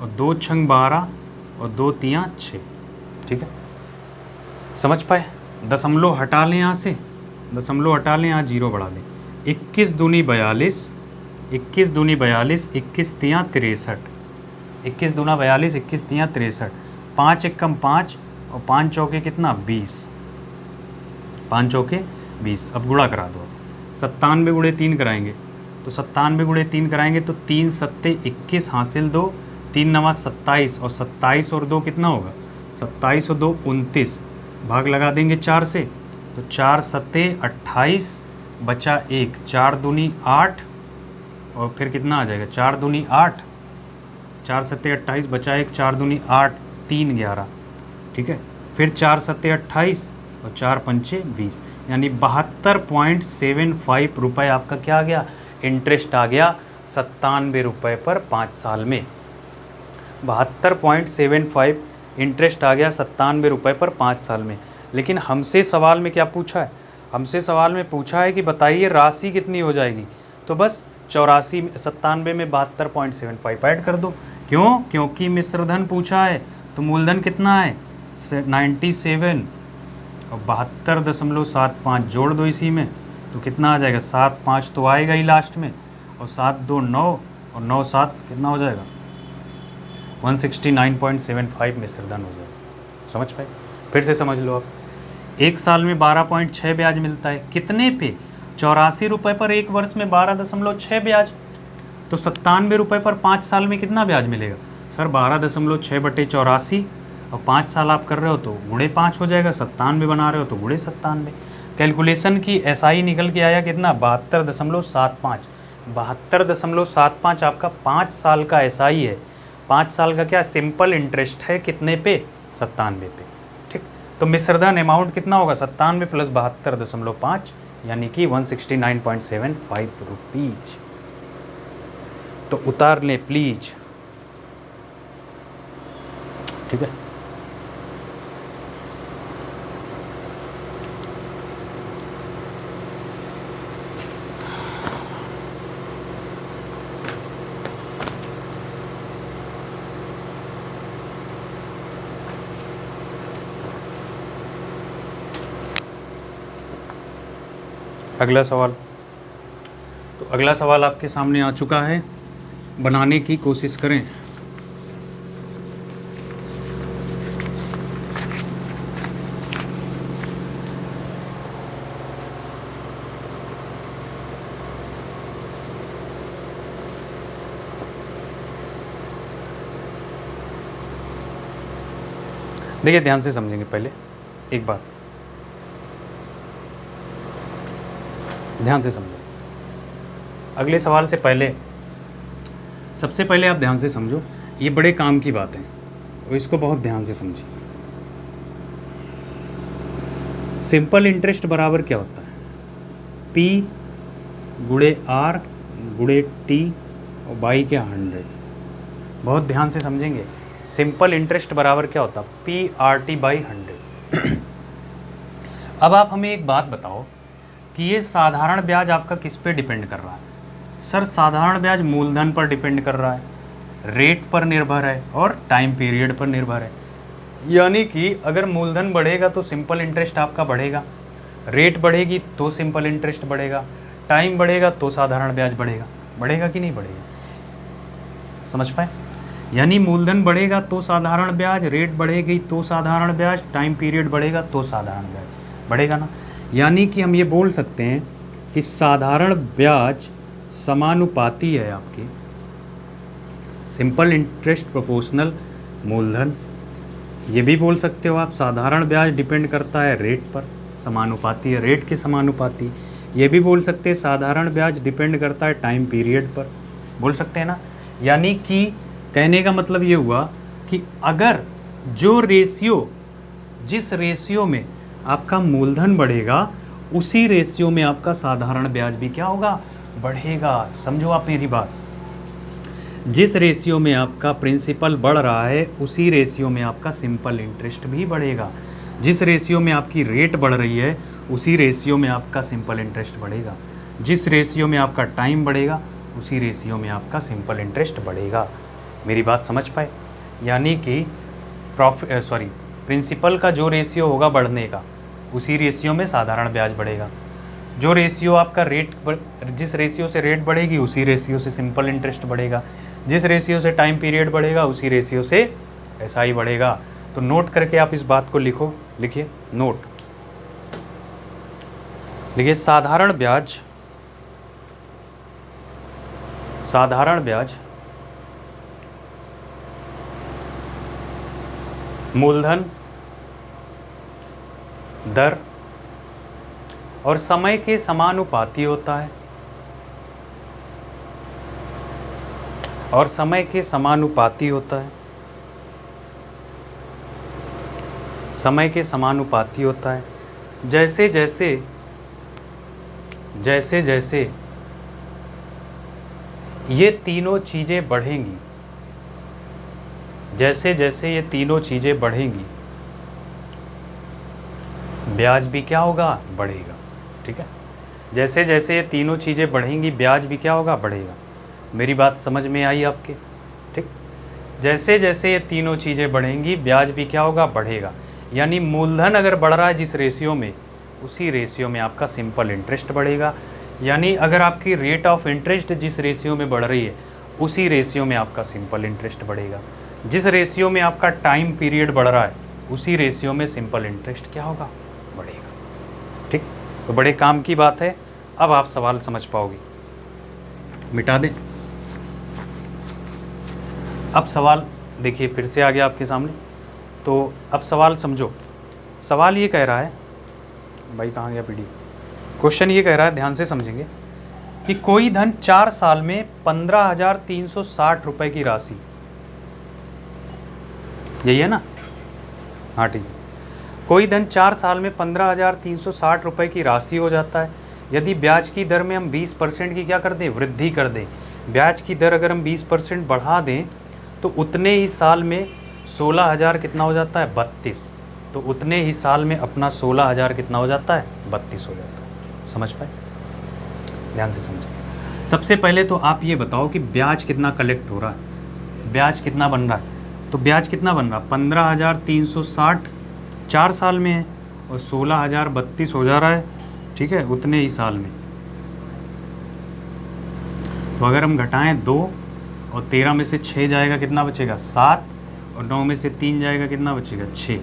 और 2 छंग 12 और 2 तियाँ 6। ठीक है, समझ पाए? दशमलव हटा लें यहाँ से, दशमलव हटा लें, यहाँ 0 बढ़ा दें। 21 दूनी 42, 21 दूनी 42, 21 तियाँ 63, 21 दूना 42, 21 तियाँ 63, 5 एकम 5 और 5 चौके कितना? 20, 5 चौके 20। अब गुणा करा दो, 97 गुणे 3 कराएंगे तो 97 गुणे 3 कराएंगे तो 3 सत्ते 21 हासिल 2, 3 नवा 27 और 27 और 2 कितना होगा? 27 और 2 29, भाग लगा देंगे 4 से तो 4 सत्ते 28 बचा 1, 4 दूनी 8 और फिर कितना आ जाएगा? 4 दूनी 8, 4 सत्ते 28 बचा 1, 4 दूनी 8, 3 11। ठीक है, फिर 4 सत्ते 28 और 4 पंचे 20, यानी 72.75 रुपये आपका क्या आ गया? इंटरेस्ट आ गया 97 रुपये पर 5 साल में। 72.75 इंटरेस्ट आ गया 97 रुपये पर 5 साल में। लेकिन हमसे सवाल में क्या पूछा है? हमसे सवाल में पूछा है कि बताइए राशि कितनी हो जाएगी। तो बस 97 में 72.75 ऐड कर दो। क्यों? क्योंकि मिश्रधन पूछा है तो मूलधन कितना है? 97 और 72.75 जोड़ दो इसी में तो कितना आ जाएगा? 75 तो आएगा ही लास्ट में, और 7 2 9 और 9 7 कितना हो जाएगा? 169.75 मिश्रधन हो जाएगा। समझ पाए? फिर से समझ लो आप। 1 साल में 12.6 ब्याज मिलता है, कितने पे? 84 रुपये पर 1 वर्ष में 12.6 ब्याज। तो 97 रुपये पर 5 साल में कितना ब्याज मिलेगा? सर 12.6/84 और 5 साल आप कर रहे हो तो गुणे 5 हो जाएगा, 97 बना रहे हो तो गुणे 97। कैलकुलेशन की एसआई निकल के आया कितना? 72.75। 72.75 आपका 5 साल का एसआई है। 5 साल का क्या? सिंपल इंटरेस्ट है, कितने पे? 97 पे। ठीक, तो मिश्रधन अमाउंट कितना होगा? 97 प्लस 72.5 यानी कि 169.75 रुपीज। तो उतार लें प्लीज। ठीक है, अगला सवाल। तो अगला सवाल आपके सामने आ चुका है, बनाने की कोशिश करें। देखिए ध्यान से समझेंगे, पहले एक बात ध्यान से समझो। अगले सवाल से पहले सबसे पहले आप ध्यान से समझो, ये बड़े काम की बात है और इसको बहुत ध्यान से समझिए। सिंपल इंटरेस्ट बराबर क्या होता है? P गुणे R गुणे T और बाई क्या 100। बहुत ध्यान से समझेंगे। सिंपल इंटरेस्ट बराबर क्या होता है? PRT by 100। अब आप हमें एक बात बताओ कि ये साधारण ब्याज आपका किस पे डिपेंड कर रहा है? सर साधारण ब्याज मूलधन पर डिपेंड कर रहा है, रेट पर निर्भर है और टाइम पीरियड पर निर्भर है। यानी कि अगर मूलधन बढ़ेगा तो सिंपल इंटरेस्ट आपका बढ़ेगा, रेट बढ़ेगी तो सिंपल इंटरेस्ट बढ़ेगा, टाइम बढ़ेगा तो साधारण ब्याज बढ़ेगा। बढ़ेगा कि नहीं बढ़ेगा? समझ पाए? यानी मूलधन बढ़ेगा तो साधारण ब्याज, रेट बढ़ेगी तो साधारण ब्याज, टाइम पीरियड बढ़ेगा तो साधारण ब्याज बढ़ेगा ना। यानी कि हम ये बोल सकते हैं कि साधारण ब्याज समानुपाती है आपकी सिंपल इंटरेस्ट प्रोपोर्शनल मूलधन। ये भी बोल सकते हो आप साधारण ब्याज डिपेंड करता है रेट पर, समानुपाती है रेट के समानुपाती। ये भी बोल सकते हैं साधारण ब्याज डिपेंड करता है टाइम पीरियड पर, बोल सकते हैं ना। यानी कि कहने का मतलब ये हुआ कि अगर जो रेशियो, जिस रेशियो में आपका मूलधन बढ़ेगा उसी रेशियो में आपका साधारण ब्याज भी क्या होगा? बढ़ेगा। समझो आप मेरी बात, जिस रेशियो में आपका प्रिंसिपल बढ़ रहा है उसी रेशियो में आपका सिंपल इंटरेस्ट भी बढ़ेगा। जिस रेशियो में आपकी रेट बढ़ रही है उसी रेशियो में आपका सिंपल इंटरेस्ट बढ़ेगा। जिस रेशियो में आपका टाइम बढ़ेगा उसी रेशियो में आपका सिंपल इंटरेस्ट बढ़ेगा। मेरी बात समझ पाए? यानी कि प्रिंसिपल का जो रेशियो होगा बढ़ने का उसी रेशियो में साधारण ब्याज बढ़ेगा। जो रेशियो आपका जिस रेशियो से रेट बढ़ेगी उसी रेशियो से सिंपल इंटरेस्ट बढ़ेगा। जिस रेशियो से टाइम पीरियड बढ़ेगा उसी रेशियो से SI बढ़ेगा। तो नोट करके आप इस बात को लिखिए नोट। लिखिए साधारण ब्याज मूलधन दर और समय के समानुपाती होता है, और समय के समानुपाती होता है, समय के समानुपाती होता है। जैसे जैसे ये तीनों चीज़ें बढ़ेंगी, जैसे जैसे ये तीनों चीज़ें बढ़ेंगी ब्याज भी क्या होगा? बढ़ेगा। ठीक है, जैसे जैसे ये तीनों चीज़ें बढ़ेंगी ब्याज भी क्या होगा? बढ़ेगा। मेरी बात समझ में आई आपके? ठीक, जैसे जैसे ये तीनों चीज़ें बढ़ेंगी ब्याज भी क्या होगा? बढ़ेगा। यानी मूलधन अगर बढ़ रहा है जिस रेशियो में उसी रेशियो में आपका सिंपल इंटरेस्ट बढ़ेगा। यानी अगर आपकी रेट ऑफ इंटरेस्ट जिस रेशियो में बढ़ रही है उसी रेशियो में आपका सिंपल इंटरेस्ट बढ़ेगा। जिस रेशियो में आपका टाइम पीरियड बढ़ रहा है उसी रेशियो में सिंपल इंटरेस्ट क्या होगा? बढ़ेगा। ठीक, तो बड़े काम की बात है। अब आप सवाल समझ पाओगे। मिटा दें। अब सवाल देखिए फिर से आ गया आपके सामने। तो अब सवाल समझो। सवाल ये कह रहा है, भाई कहाँ गया पीडी? क्वेश्चन ये कह रहा है, ध्यान से समझेंगे, कि कोई धन 4 साल में 15,360 रुपए की राशि, यही है ना? हाँ ठीक है। कोई धन 4 साल में 15,360 रुपए की राशि हो जाता है। यदि ब्याज की दर में हम 20% की क्या कर दें? वृद्धि कर दें। ब्याज की दर अगर हम 20% बढ़ा दें तो उतने ही साल में 16,000 कितना हो जाता है? 32। तो उतने ही साल में अपना 16,000 कितना हो जाता है? 32 हो जाता है। समझ पाए? ध्यान से समझें। सबसे पहले तो आप ये बताओ कि ब्याज कितना कलेक्ट हो रहा है, ब्याज कितना बन रहा है? तो ब्याज कितना बन रहा है? 15,360 4 साल में है और 16,032 हो जा रहा है। ठीक है, उतने ही साल में तो अगर हम घटाएं 2 और 13 में से 6 जाएगा कितना बचेगा 7, और 9 में से 3 जाएगा कितना बचेगा 6।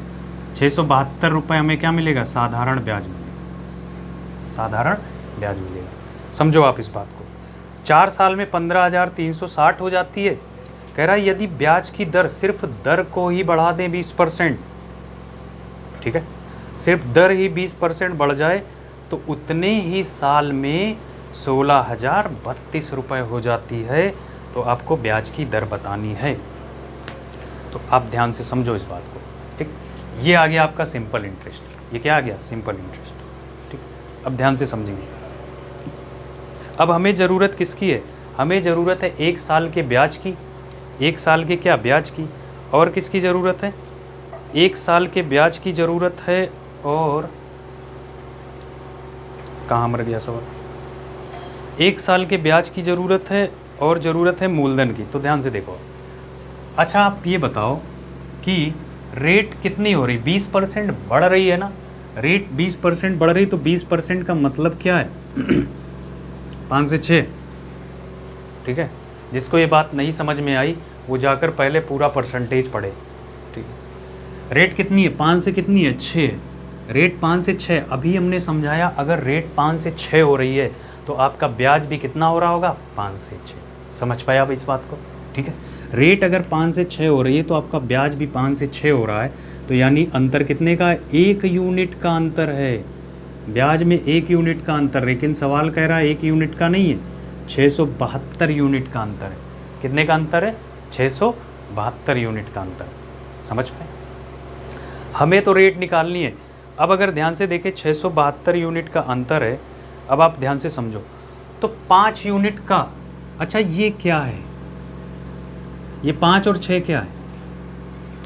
672 रुपये हमें क्या मिलेगा, साधारण ब्याज मिलेगा, साधारण ब्याज मिलेगा। समझो आप इस बात को। 4 साल में 15,360 हो जाती है। कह रहा है यदि ब्याज की दर, सिर्फ दर को ही बढ़ा दें 20%, ठीक है, सिर्फ दर ही 20% बढ़ जाए तो उतने ही साल में 16,032 रुपये हो जाती है। तो आपको ब्याज की दर बतानी है। तो आप ध्यान से समझो इस बात को, ठीक। ये आ गया आपका सिंपल इंटरेस्ट। ये क्या आ गया, सिंपल इंटरेस्ट, ठीक। अब ध्यान से समझेंगे। अब हमें ज़रूरत किसकी है, हमें ज़रूरत है 1 साल के ब्याज की, 1 साल के क्या ब्याज की, और किसकी ज़रूरत है, 1 साल के ब्याज की ज़रूरत है, और कहाँ मर गया सवाल, 1 साल के ब्याज की ज़रूरत है और ज़रूरत है मूलधन की। तो ध्यान से देखो। अच्छा आप ये बताओ कि रेट कितनी हो रही, 20% बढ़ रही है ना, रेट 20% बढ़ रही, तो 20% का मतलब क्या है 5 से 6, ठीक है। जिसको ये बात नहीं समझ में आई वो जाकर पहले पूरा परसेंटेज पढ़े, ठीक है। रेट कितनी है, 5 से कितनी है 6, रेट 5 से 6। अभी हमने समझाया अगर रेट 5 से 6 हो रही है तो आपका ब्याज भी कितना हो रहा होगा, 5 से 6। समझ पाए आप इस बात को, ठीक है। रेट अगर 5 से 6 हो रही है तो आपका ब्याज भी 5 से 6 हो रहा है। तो यानी अंतर कितने का है, 1 यूनिट का अंतर है, ब्याज में 1 यूनिट का अंतर। लेकिन सवाल कह रहा है 1 यूनिट का नहीं है, 672 यूनिट का अंतर है। कितने का अंतर है, 672 यूनिट का अंतर। समझ पाए। हमें तो रेट निकालनी है। अब अगर ध्यान से देखें 672 यूनिट का अंतर है। अब आप ध्यान से समझो तो 5 यूनिट का, अच्छा ये क्या है, ये 5 और 6 क्या है,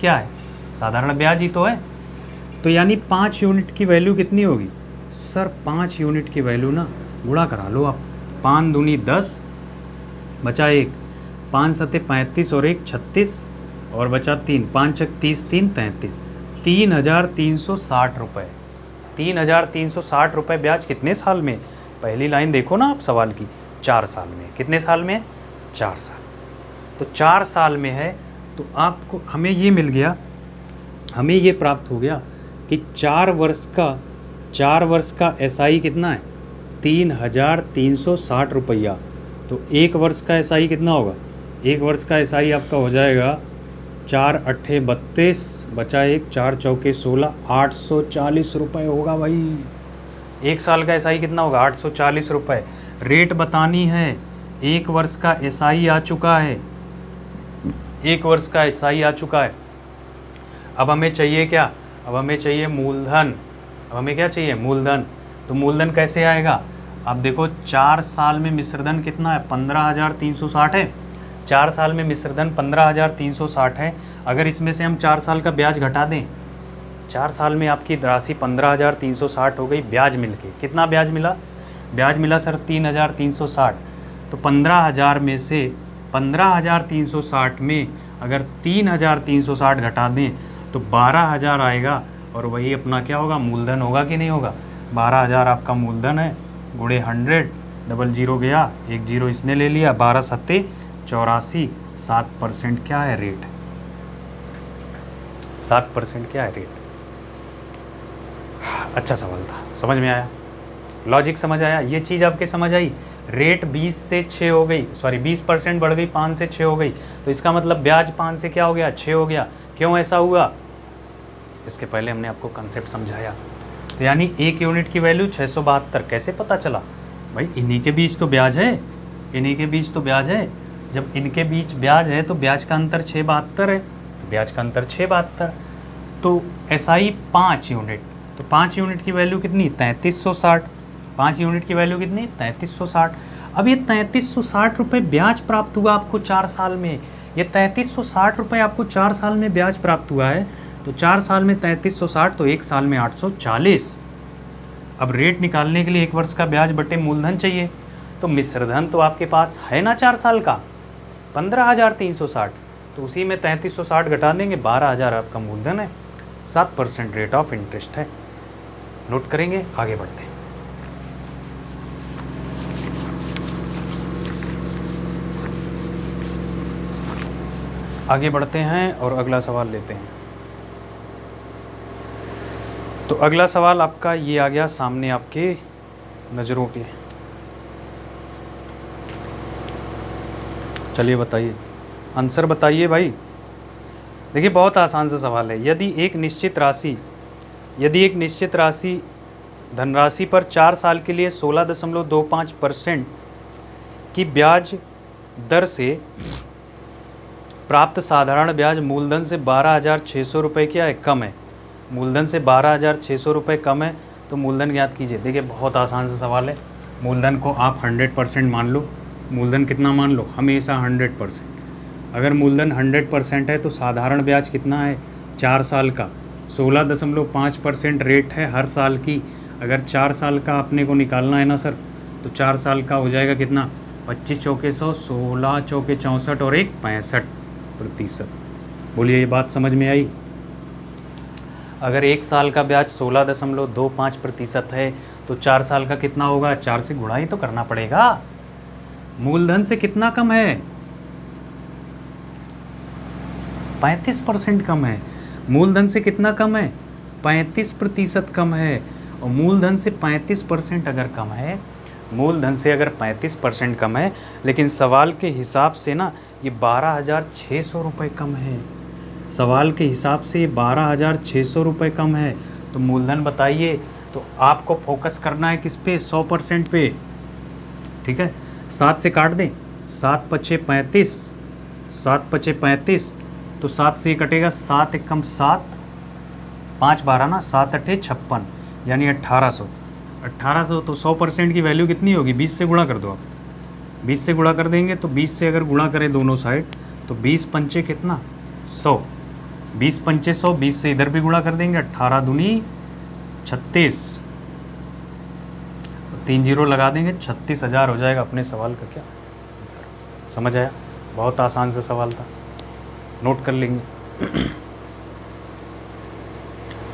क्या है, साधारण ब्याज ही तो है। तो यानी 5 यूनिट की वैल्यू कितनी होगी सर, 5 यूनिट की वैल्यू ना गुणा करा लो आप, 5 दूनी 10 बचा 1, 5 सत्ते 35 और 1 36 और बचा 3, 5 छक 30, 3 33, 3,360 रुपये। 3,360 रुपये ब्याज कितने साल में, पहली लाइन देखो ना आप सवाल की, 4 साल में। कितने साल में, 4 साल। तो 4 साल में है तो आपको, हमें ये मिल गया, हमें ये प्राप्त हो गया कि 4 वर्ष का SI कितना है, 3,360 रुपया। तो 1 वर्ष का SI कितना होगा, 1 वर्ष का SI आपका हो जाएगा 4 अट्ठे 32 बचा 1, 4 चौके 16, 840 रुपये होगा भाई। 1 साल का SI कितना होगा, 840 रुपये। रेट बतानी है, 1 वर्ष का SI आ चुका है, 1 वर्ष का SI आ चुका है। अब हमें चाहिए क्या, अब हमें चाहिए मूलधन। अब हमें क्या चाहिए, मूलधन। तो मूलधन कैसे आएगा, अब देखो 4 साल में मिश्रधन कितना है, 15,360 है। 4 साल में मिश्रधन 15,360 है। अगर इसमें से हम 4 साल का ब्याज घटा दें, 4 साल में आपकी राशि 15,360 हो गई ब्याज मिलके। कितना ब्याज मिला, ब्याज मिला सर 3,360। तो 15,000 में से 15,360 में अगर 3,360 घटा दें तो 12,000 आएगा, और वही अपना क्या होगा, मूलधन होगा कि नहीं होगा। 12,000 आपका मूलधन है, गुणे 100, डबल जीरो गया, 1 जीरो इसने ले लिया, 12 सत्ते 84, 7% क्या है रेट, 7% क्या है रेट। अच्छा सवाल था, समझ में आया, लॉजिक समझ आया, ये चीज़ आपके समझ आई। रेट 20 से 6 हो गई, सॉरी 20% बढ़ गई, 5 से 6 हो गई, तो इसका मतलब ब्याज 5 से क्या हो गया, 6 हो गया। क्यों ऐसा हुआ, इसके पहले हमने आपको कंसेप्ट समझाया। तो यानी 1 यूनिट की वैल्यू 672, कैसे पता चला भाई, इन्हीं के बीच तो ब्याज है, इन्हीं के बीच तो ब्याज है। जब इनके बीच ब्याज है तो ब्याज का अंतर 672 है, तो ब्याज का अंतर 672। तो SI 5 यूनिट, तो 5 यूनिट की वैल्यू कितनी, 3360। 5 यूनिट की वैल्यू कितनी, 3360। अब ये 3360 रुपये ब्याज प्राप्त हुआ आपको 4 साल में, ये 3360 रुपये आपको 4 साल में ब्याज प्राप्त हुआ है। तो 4 साल में 3360, तो 1 साल में 840। अब रेट निकालने के लिए 1 वर्ष का ब्याज बटे मूलधन चाहिए। तो मिश्रधन तो आपके पास है ना 4 साल का, 15,360, तो उसी में 3360 घटा देंगे, 12,000 आपका मूलधन है, 7% रेट ऑफ इंटरेस्ट है। नोट करेंगे, आगे बढ़ते हैं। आगे बढ़ते हैं और अगला सवाल लेते हैं। तो अगला सवाल आपका ये आ गया सामने आपके नज़रों के। चलिए बताइए, आंसर बताइए भाई। देखिए बहुत आसान सा सवाल है। यदि एक निश्चित राशि धनराशि पर 4 साल के लिए 16.25% की ब्याज दर से प्राप्त साधारण ब्याज मूलधन से 12,600 रुपये क्या है, कम है। मूलधन से 12,600 रुपये कम है, तो मूलधन ज्ञात कीजिए। देखिए बहुत आसान सा सवाल है। मूलधन को आप 100% मान लो। मूलधन कितना मान लो, हमेशा 100%। अगर मूलधन 100% है तो साधारण ब्याज कितना है, 4 साल का 16.5% रेट है हर साल की। अगर 4 साल का अपने को निकालना है ना सर, तो 4 साल का हो जाएगा कितना, 25 चौके 100, 16 चौके 64 और 1 65%। बोलिए ये बात समझ में आई। अगर 1 साल का ब्याज 16.25% है तो 4 साल का कितना होगा, 4 से गुणा ही तो करना पड़ेगा। मूलधन से कितना कम है, 35% कम है। मूलधन से कितना कम है, 35% कम है। और मूलधन से 35% अगर कम है, मूलधन से अगर 35% कम है, लेकिन सवाल के हिसाब से ना ये 12,600 रुपये कम है। सवाल के हिसाब से ये 12,600 रुपये कम है। तो मूलधन बताइए। तो आपको फोकस करना है किस पे, 100% पे। ठीक है, 7 से काट दें, 7 पचे 35, 7 पचे 35, तो 7 से कटेगा 7 एकम 7, 5 12 ना, 7 अट्ठे 56, यानी 1800। 1800 तो 100% की वैल्यू कितनी होगी, 20 से गुणा कर दो आप। 20 से गुणा कर देंगे तो 20 से अगर गुणा करें दोनों साइड तो 20 पंचे कितना, 100। 20 पंचे 100, 20 से इधर भी गुणा कर देंगे, 18 दूनी 36, 3 जीरो लगा देंगे, 36,000 हो जाएगा अपने सवाल का क्या आंसर। समझ आया, बहुत आसान सा सवाल था, नोट कर लेंगे।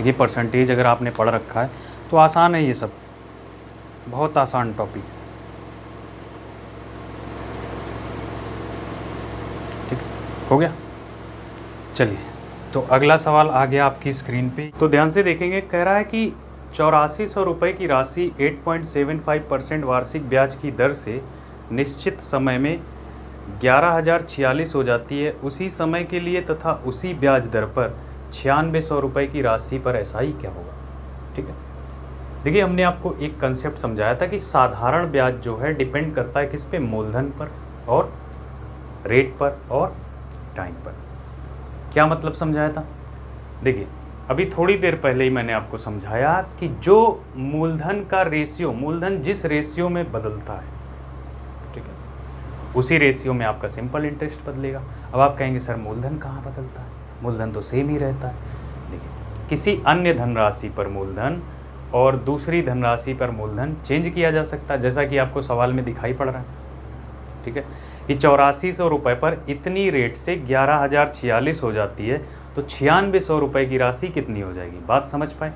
ये परसेंटेज अगर आपने पढ़ रखा है तो आसान है, ये सब बहुत आसान टॉपिक। ठीक हो गया। चलिए तो अगला सवाल आ गया आपकी स्क्रीन पे। तो ध्यान से देखेंगे, कह रहा है कि 8400 रुपये की राशि 8.75% वार्षिक ब्याज की दर से निश्चित समय में 11,046 हो जाती है। उसी समय के लिए तथा उसी ब्याज दर पर 9600 रुपये की राशि पर एसआई क्या होगा। ठीक है, देखिए हमने आपको एक कंसेप्ट समझाया था कि साधारण ब्याज जो है डिपेंड करता है किस पे, मूलधन पर और रेट पर और टाइम पर। क्या मतलब समझाया था, देखिए अभी थोड़ी देर पहले ही मैंने आपको समझाया कि जो मूलधन का रेशियो, मूलधन जिस रेशियो में बदलता है, ठीक है, उसी रेशियो में आपका सिंपल इंटरेस्ट बदलेगा। अब आप कहेंगे सर मूलधन कहाँ बदलता है, मूलधन तो सेम ही रहता है। देखिए किसी अन्य धनराशि पर मूलधन और दूसरी धनराशि पर मूलधन चेंज किया जा सकता है, जैसा कि आपको सवाल में दिखाई पड़ रहा है। ठीक है, कि 8400 रुपये पर इतनी रेट से 11,046 हो जाती है, तो 9600 रुपये की राशि कितनी हो जाएगी। बात समझ पाए,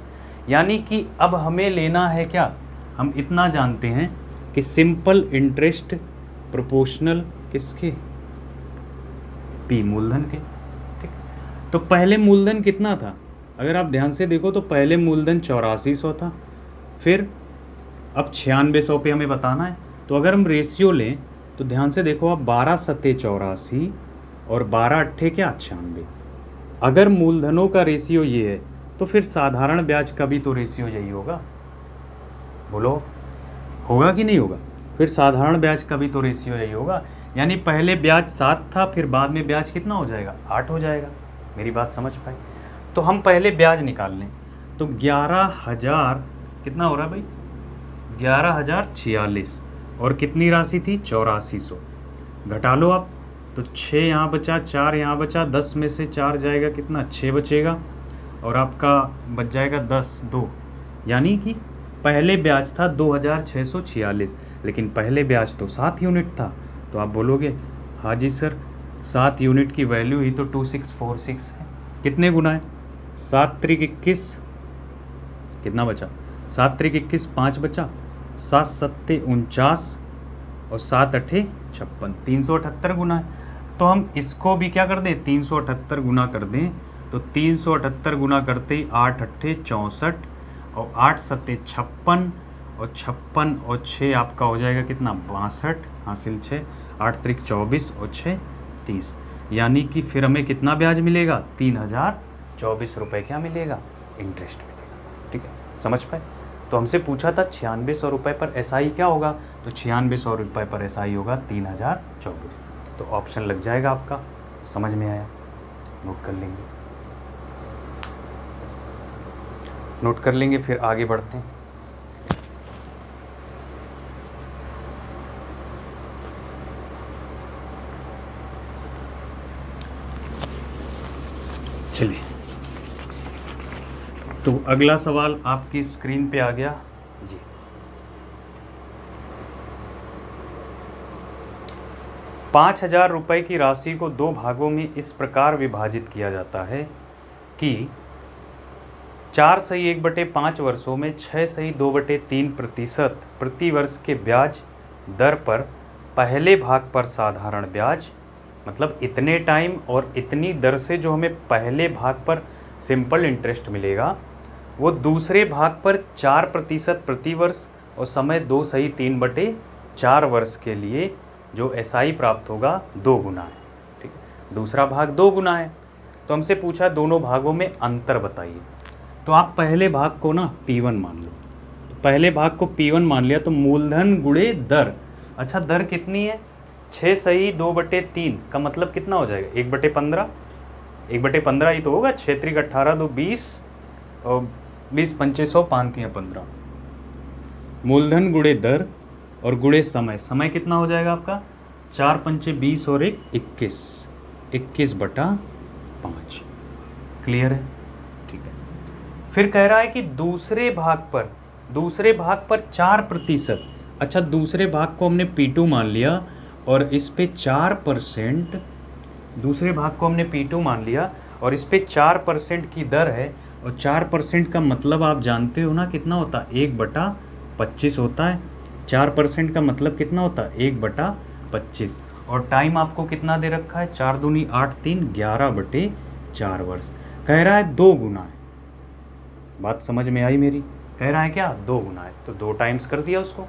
यानी कि अब हमें लेना है क्या, हम इतना जानते हैं कि सिंपल इंटरेस्ट प्रोपोर्शनल किसके, पी मूलधन के। ठीक, तो पहले मूलधन कितना था, अगर आप ध्यान से देखो तो पहले मूलधन 8400 था, फिर अब 9600 पे हमें बताना है। तो अगर हम रेशियो लें तो ध्यान से देखो आप, 12 सत्ते 84 और 12 अट्ठे क्या 96। अगर मूलधनों का रेशियो ये है तो फिर साधारण ब्याज का भी तो रेशियो यही होगा। बोलो होगा कि नहीं होगा, फिर साधारण ब्याज का भी तो रेशियो यही होगा। यानी पहले ब्याज 7 था, फिर बाद में ब्याज कितना हो जाएगा, 8 हो जाएगा। मेरी बात समझ पाए, तो हम पहले ब्याज निकाल लें। तो 11,000 कितना हो रहा है भाई, 11,046 और कितनी राशि थी 8400, घटा लो आप। तो 6 यहाँ बचा, 4 यहाँ बचा, 10 में से 4 जाएगा कितना, 6 बचेगा और आपका बच जाएगा 10 2, यानी कि पहले ब्याज था 2,646, लेकिन पहले ब्याज तो 7 यूनिट था। तो आप बोलोगे हाँ जी सर, 7 यूनिट की वैल्यू ही तो 2646 है। कितने गुना है, 7 त्रिक 21, कितना बचा, 7 त्रिक 21 5 बचा, 7 सत्ते 49 और 7 अट्ठे 56, 378 गुना है। तो हम इसको भी क्या कर दें, 378 गुना कर दें। तो 378 गुना करते ही 8 अट्ठे 64 और 8 सत्ते 56 और 56 और 6 आपका हो जाएगा कितना, 62 हासिल 6, 8 त्रिक 24 और 6 30। यानी कि फिर हमें कितना ब्याज मिलेगा, 3024 रुपये क्या मिलेगा, इंटरेस्ट मिलेगा। ठीक है, समझ पाए। तो हमसे पूछा था 9600 रुपये पर SI क्या होगा, तो 9600 रुपये पर SI होगा 3024। तो ऑप्शन लग जाएगा आपका। समझ में आया, नोट कर लेंगे, नोट कर लेंगे, फिर आगे बढ़ते हैं। चलिए, तो अगला सवाल आपकी स्क्रीन पे आ गया जी। ₹5000 की राशि को 2 भागों में इस प्रकार विभाजित किया जाता है कि 4/1/5 वर्षों में 6/2/3% प्रति वर्ष के ब्याज दर पर पहले भाग पर साधारण ब्याज, मतलब इतने टाइम और इतनी दर से जो हमें पहले भाग पर सिंपल इंटरेस्ट मिलेगा, वो दूसरे भाग पर 4% प्रति वर्ष और समय 2/3/4 वर्ष के लिए जो SI प्राप्त होगा 2 गुना है। ठीक है, दूसरा भाग 2 गुना है। तो हमसे पूछा दोनों भागों में अंतर बताइए। तो आप पहले भाग को ना P1 मान लो। तो पहले भाग को P1 मान लिया तो मूलधन गुणे दर। अच्छा, दर कितनी है, 6/2/3 का मतलब कितना हो जाएगा, 1/15। 1/15 ही तो होगा, 6 त्रिक 18 2 20 और 20 पंचे 100 5 15। मूलधन गुणे दर और गुणे समय, समय कितना हो जाएगा आपका, 4 पंचे 20 और 1 21, 21/5। क्लियर है, ठीक है। फिर कह रहा है कि दूसरे भाग पर 4%। अच्छा, दूसरे भाग को हमने P2 मान लिया और इस पे 4%, दूसरे भाग को हमने P2 मान लिया और इस पे 4% की दर है। और 4% का मतलब आप जानते हो ना कितना होता है, 1/25 होता है। 4% का मतलब कितना होता है, 1/25। और टाइम आपको कितना दे रखा है, 4 दूनी 8 3 11/4 वर्ष। कह रहा है 2 गुना है। बात समझ में आई मेरी, कह रहा है क्या, 2 गुना है, तो 2 टाइम्स कर दिया उसको।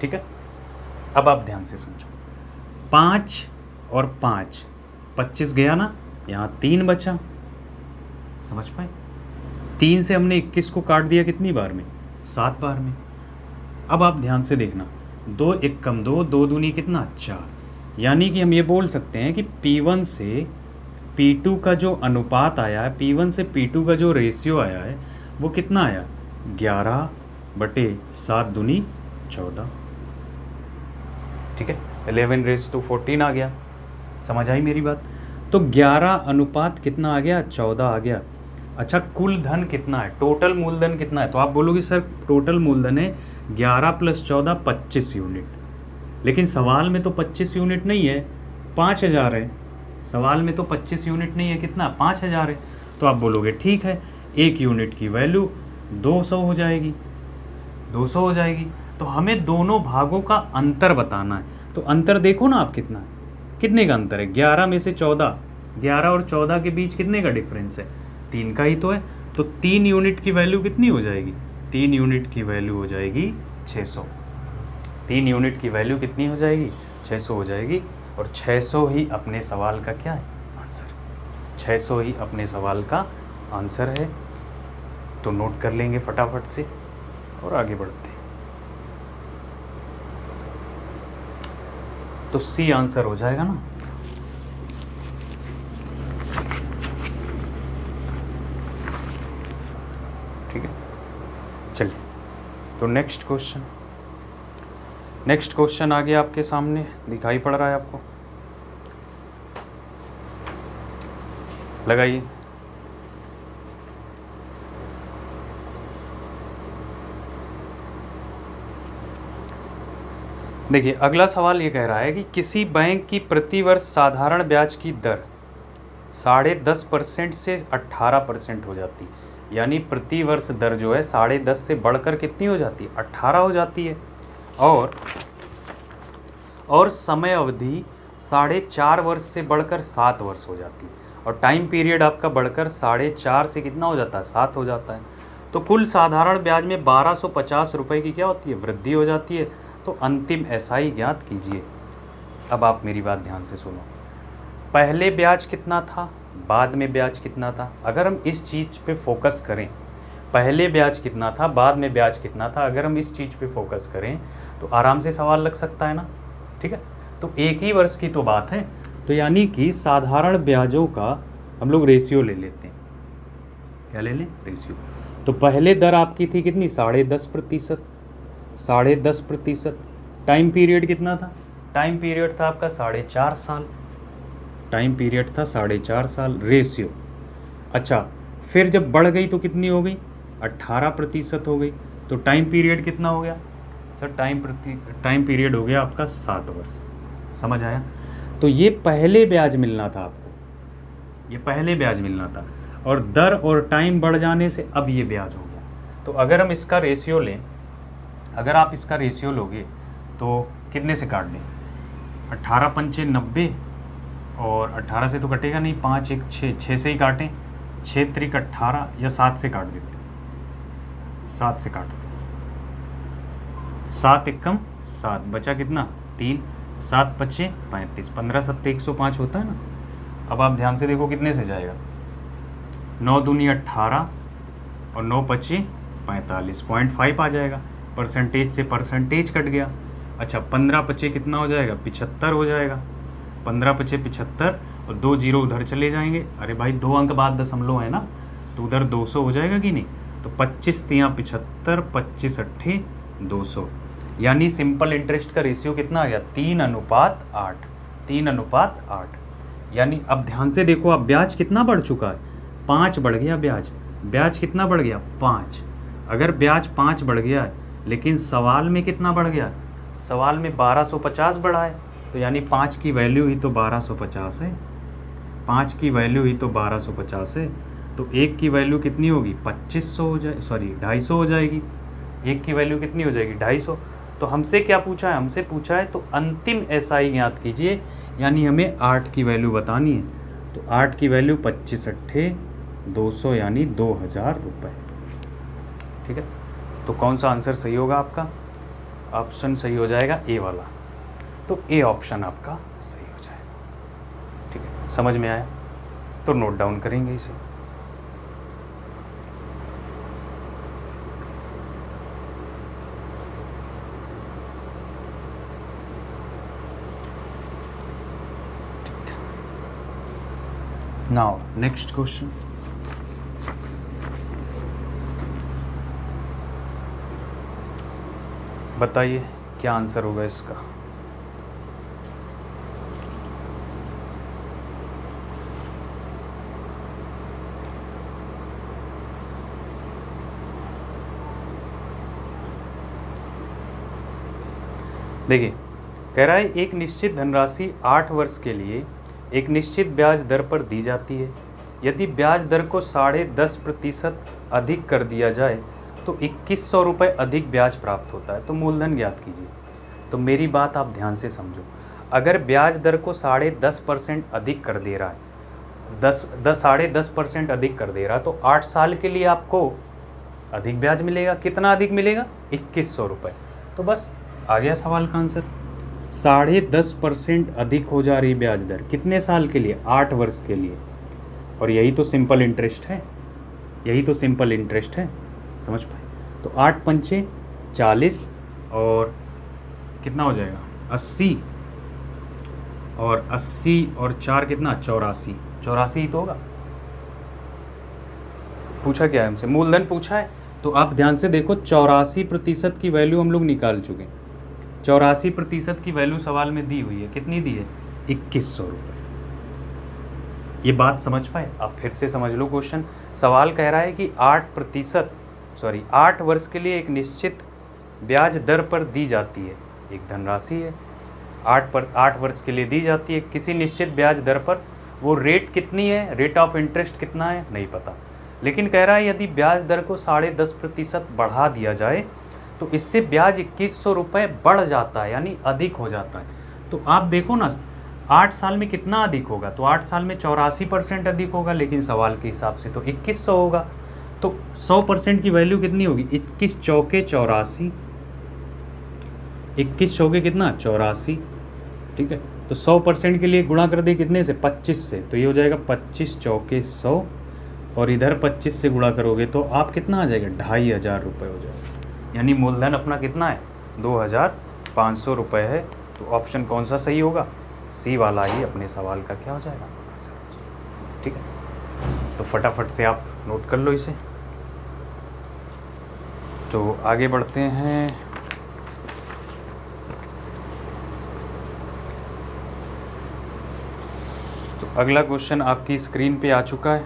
ठीक है, अब आप ध्यान से समझो, 5 और 5, 25 गया ना, यहाँ 3 बचा। समझ पाए, 3 से हमने 21 को काट दिया कितनी बार में, 7 बार में। अब आप ध्यान से देखना, 2 1 कम 2, 2 दूनी कितना, 4। यानी कि हम ये बोल सकते हैं कि P1 से P2 का जो अनुपात आया है, P1 से P2 का जो रेशियो आया है, वो कितना आया, 11/7 दूनी 14। ठीक है, 11/14 आ गया। समझ आई मेरी बात। तो 11 अनुपात कितना आ गया, 14 आ गया। अच्छा, कुल धन कितना है, टोटल मूलधन कितना है, तो आप बोलोगे सर टोटल मूलधन है 11 + 14 25 यूनिट। लेकिन सवाल में तो 25 यूनिट नहीं है, 5000 है। सवाल में तो 25 यूनिट नहीं है, कितना, 5000 है। तो आप बोलोगे ठीक है, 1 यूनिट की वैल्यू 200 हो जाएगी, 200 हो जाएगी। तो हमें दोनों भागों का अंतर बताना है। तो अंतर देखो ना आप कितना है, कितने का अंतर है, 11 में से 14, 11 और 14 के बीच कितने का डिफरेंस है, 3 का ही तो है। तो 3 यूनिट की वैल्यू कितनी हो जाएगी, 3 यूनिट की वैल्यू हो जाएगी 600। 3 यूनिट की वैल्यू कितनी हो जाएगी, 600 हो जाएगी। और 600 ही अपने सवाल का क्या है, आंसर। 600 ही अपने सवाल का आंसर है। तो नोट कर लेंगे फटाफट से और आगे बढ़ते हैं। तो C आंसर हो जाएगा ना। ठीक है, चलिए तो नेक्स्ट क्वेश्चन आ गया आपके सामने, दिखाई पड़ रहा है आपको, लगाइए। देखिए, अगला सवाल ये कह रहा है कि किसी बैंक की प्रतिवर्ष साधारण ब्याज की दर 10.5% से 18% हो जाती है। यानी प्रतिवर्ष दर जो है 10.5 से बढ़कर कितनी हो जाती है, 18 हो जाती है। और समय अवधि 4.5 वर्ष से बढ़कर 7 वर्ष हो जाती है, और टाइम पीरियड आपका बढ़कर 4.5 से कितना हो जाता है, 7 हो जाता है। तो कुल साधारण ब्याज में 1250 रुपये की क्या होती है, वृद्धि हो जाती है। तो अंतिम एसआई ज्ञात कीजिए। अब आप मेरी बात ध्यान से सुनो, पहले ब्याज कितना था, बाद में ब्याज कितना था। अगर हम इस चीज़ पे फोकस करें, पहले ब्याज कितना था, बाद में ब्याज कितना था, अगर हम इस चीज़ पे फोकस करें तो आराम से सवाल लग सकता है ना। ठीक है, तो एक ही वर्ष की तो बात है, तो यानी कि साधारण ब्याजों का हम लोग रेशियो ले लेते हैं। क्या ले लें, रेशियो। तो पहले दर आपकी थी कितनी, 10.5%, 10.5%। टाइम पीरियड कितना था, टाइम पीरियड था आपका 4.5 साल, टाइम पीरियड था 4.5 साल, रेशियो। अच्छा, फिर जब बढ़ गई तो कितनी हो गई, 18% हो गई। तो टाइम पीरियड कितना हो गया सर, टाइम पीरियड हो गया आपका 7 वर्ष। समझ आया। तो ये पहले ब्याज मिलना था आपको, ये पहले ब्याज मिलना था, और दर और टाइम बढ़ जाने से अब ये ब्याज हो गया। तो अगर हम इसका रेशियो लें, अगर आप इसका रेशियो लोगे तो कितने से काट दें, 18 पंचे 90, और 18 से तो कटेगा नहीं, 5 1 6, 6 से ही काटें, 6 त्रिक 18, या 7 से काट देते, 7 से काट दें, 7 एकम 7, बचा कितना 3, 7 पचे 35, 15 सत्ते 105 होता है ना। अब आप ध्यान से देखो कितने से जाएगा, 9 दूनी 18 और 9 पचे 45, 0.5 आ जाएगा, परसेंटेज से परसेंटेज कट गया। अच्छा, 15 पचे कितना हो जाएगा, 75 हो जाएगा, 15 पचे 75, और 2 जीरो उधर चले जाएंगे। अरे भाई 2 अंक बाद दशमलव है ना, तो उधर 200 हो जाएगा कि नहीं। तो 25 तियाँ 75, 25 अट्ठे 200, यानी सिंपल इंटरेस्ट का रेशियो कितना आ गया, 3:8, 3:8। यानी अब ध्यान से देखो, अब ब्याज कितना बढ़ चुका है, 5 बढ़ गया ब्याज, ब्याज कितना बढ़ गया, 5। अगर ब्याज 5 बढ़ गया है, लेकिन सवाल में कितना बढ़ गया, सवाल में 1250 बढ़ा है, तो यानी 5 की वैल्यू ही तो 1250 है, 5 की वैल्यू ही तो 1250 है। तो 1 की वैल्यू कितनी होगी, 2500 हो जाए, सॉरी 250 हो जाएगी। 1 की वैल्यू कितनी हो जाएगी, 250। तो हमसे क्या पूछा है, हमसे पूछा है तो अंतिम एसआई ज्ञात कीजिए, यानी हमें 8 की वैल्यू बतानी है। तो 8 की वैल्यू 25 अट्ठे 200, यानी 2000 रुपये। ठीक है, तो कौन सा आंसर सही होगा आपका, ऑप्शन सही हो जाएगा ए वाला। तो ए ऑप्शन आपका सही हो जाएगा। ठीक है, समझ में आया तो नोट डाउन करेंगे इसे। नाउ नेक्स्ट क्वेश्चन, बताइए क्या आंसर होगा इसका। देखिए, कह रहा है एक निश्चित धनराशि 8 वर्ष के लिए एक निश्चित ब्याज दर पर दी जाती है। यदि ब्याज दर को 10.5% अधिक कर दिया जाए तो 2100 रुपये अधिक ब्याज प्राप्त होता है। तो मूलधन ज्ञात कीजिए। तो मेरी बात आप ध्यान से समझो, अगर ब्याज दर को 10.5% अधिक कर दे रहा है, 10.5% अधिक कर दे रहा है, तो 8 साल के लिए आपको अधिक ब्याज मिलेगा। कितना अधिक मिलेगा, 2100 रुपये। तो बस आ गया सवाल का आंसर। 10.5% अधिक हो जा रही ब्याज दर, कितने साल के लिए, 8 वर्ष के लिए। और यही तो सिंपल इंटरेस्ट है, यही तो सिंपल इंटरेस्ट है, समझ पाए। तो 8 पंचे 40, और कितना हो जाएगा 80, और 80 और 4 कितना 84, 84 ही तो होगा। पूछा क्या है हमसे, मूलधन पूछा है। तो आप ध्यान से देखो, 84% की वैल्यू हम लोग निकाल चुके हैं। 84% की वैल्यू सवाल में दी हुई है, कितनी दी है, 2100 रुपये। ये बात समझ पाए। अब फिर से समझ लो क्वेश्चन। सवाल कह रहा है कि 8 वर्ष के लिए एक निश्चित ब्याज दर पर दी जाती है, एक धनराशि है 8 वर्ष के लिए दी जाती है किसी निश्चित ब्याज दर पर। वो रेट कितनी है, रेट ऑफ इंटरेस्ट कितना है, नहीं पता। लेकिन कह रहा है यदि ब्याज दर को 10.5% बढ़ा दिया जाए तो इससे ब्याज 2100 रुपये बढ़ जाता है, यानी अधिक हो जाता है। तो आप देखो ना, 8 साल में कितना अधिक होगा, तो 8 साल में 84% अधिक होगा, लेकिन सवाल के हिसाब से तो 2100 होगा। तो 100% की वैल्यू कितनी होगी, 21 चौके 84, 21 चौके कितना 84, ठीक है। तो 100% के लिए गुणा कर दे कितने से, 25 से, तो ये हो जाएगा 25 चौके 100, और इधर 25 से गुणा करोगे तो आप कितना आ जाएगा, 2500 रुपये हो जाएगा। यानी मूलधन अपना कितना है, 2500 रुपये है। तो ऑप्शन कौन सा सही होगा, सी वाला ही अपने सवाल का क्या हो जाएगा आंसर, ठीक है। तो फटाफट से आप नोट कर लो इसे। तो आगे बढ़ते हैं। तो अगला क्वेश्चन आपकी स्क्रीन पे आ चुका है।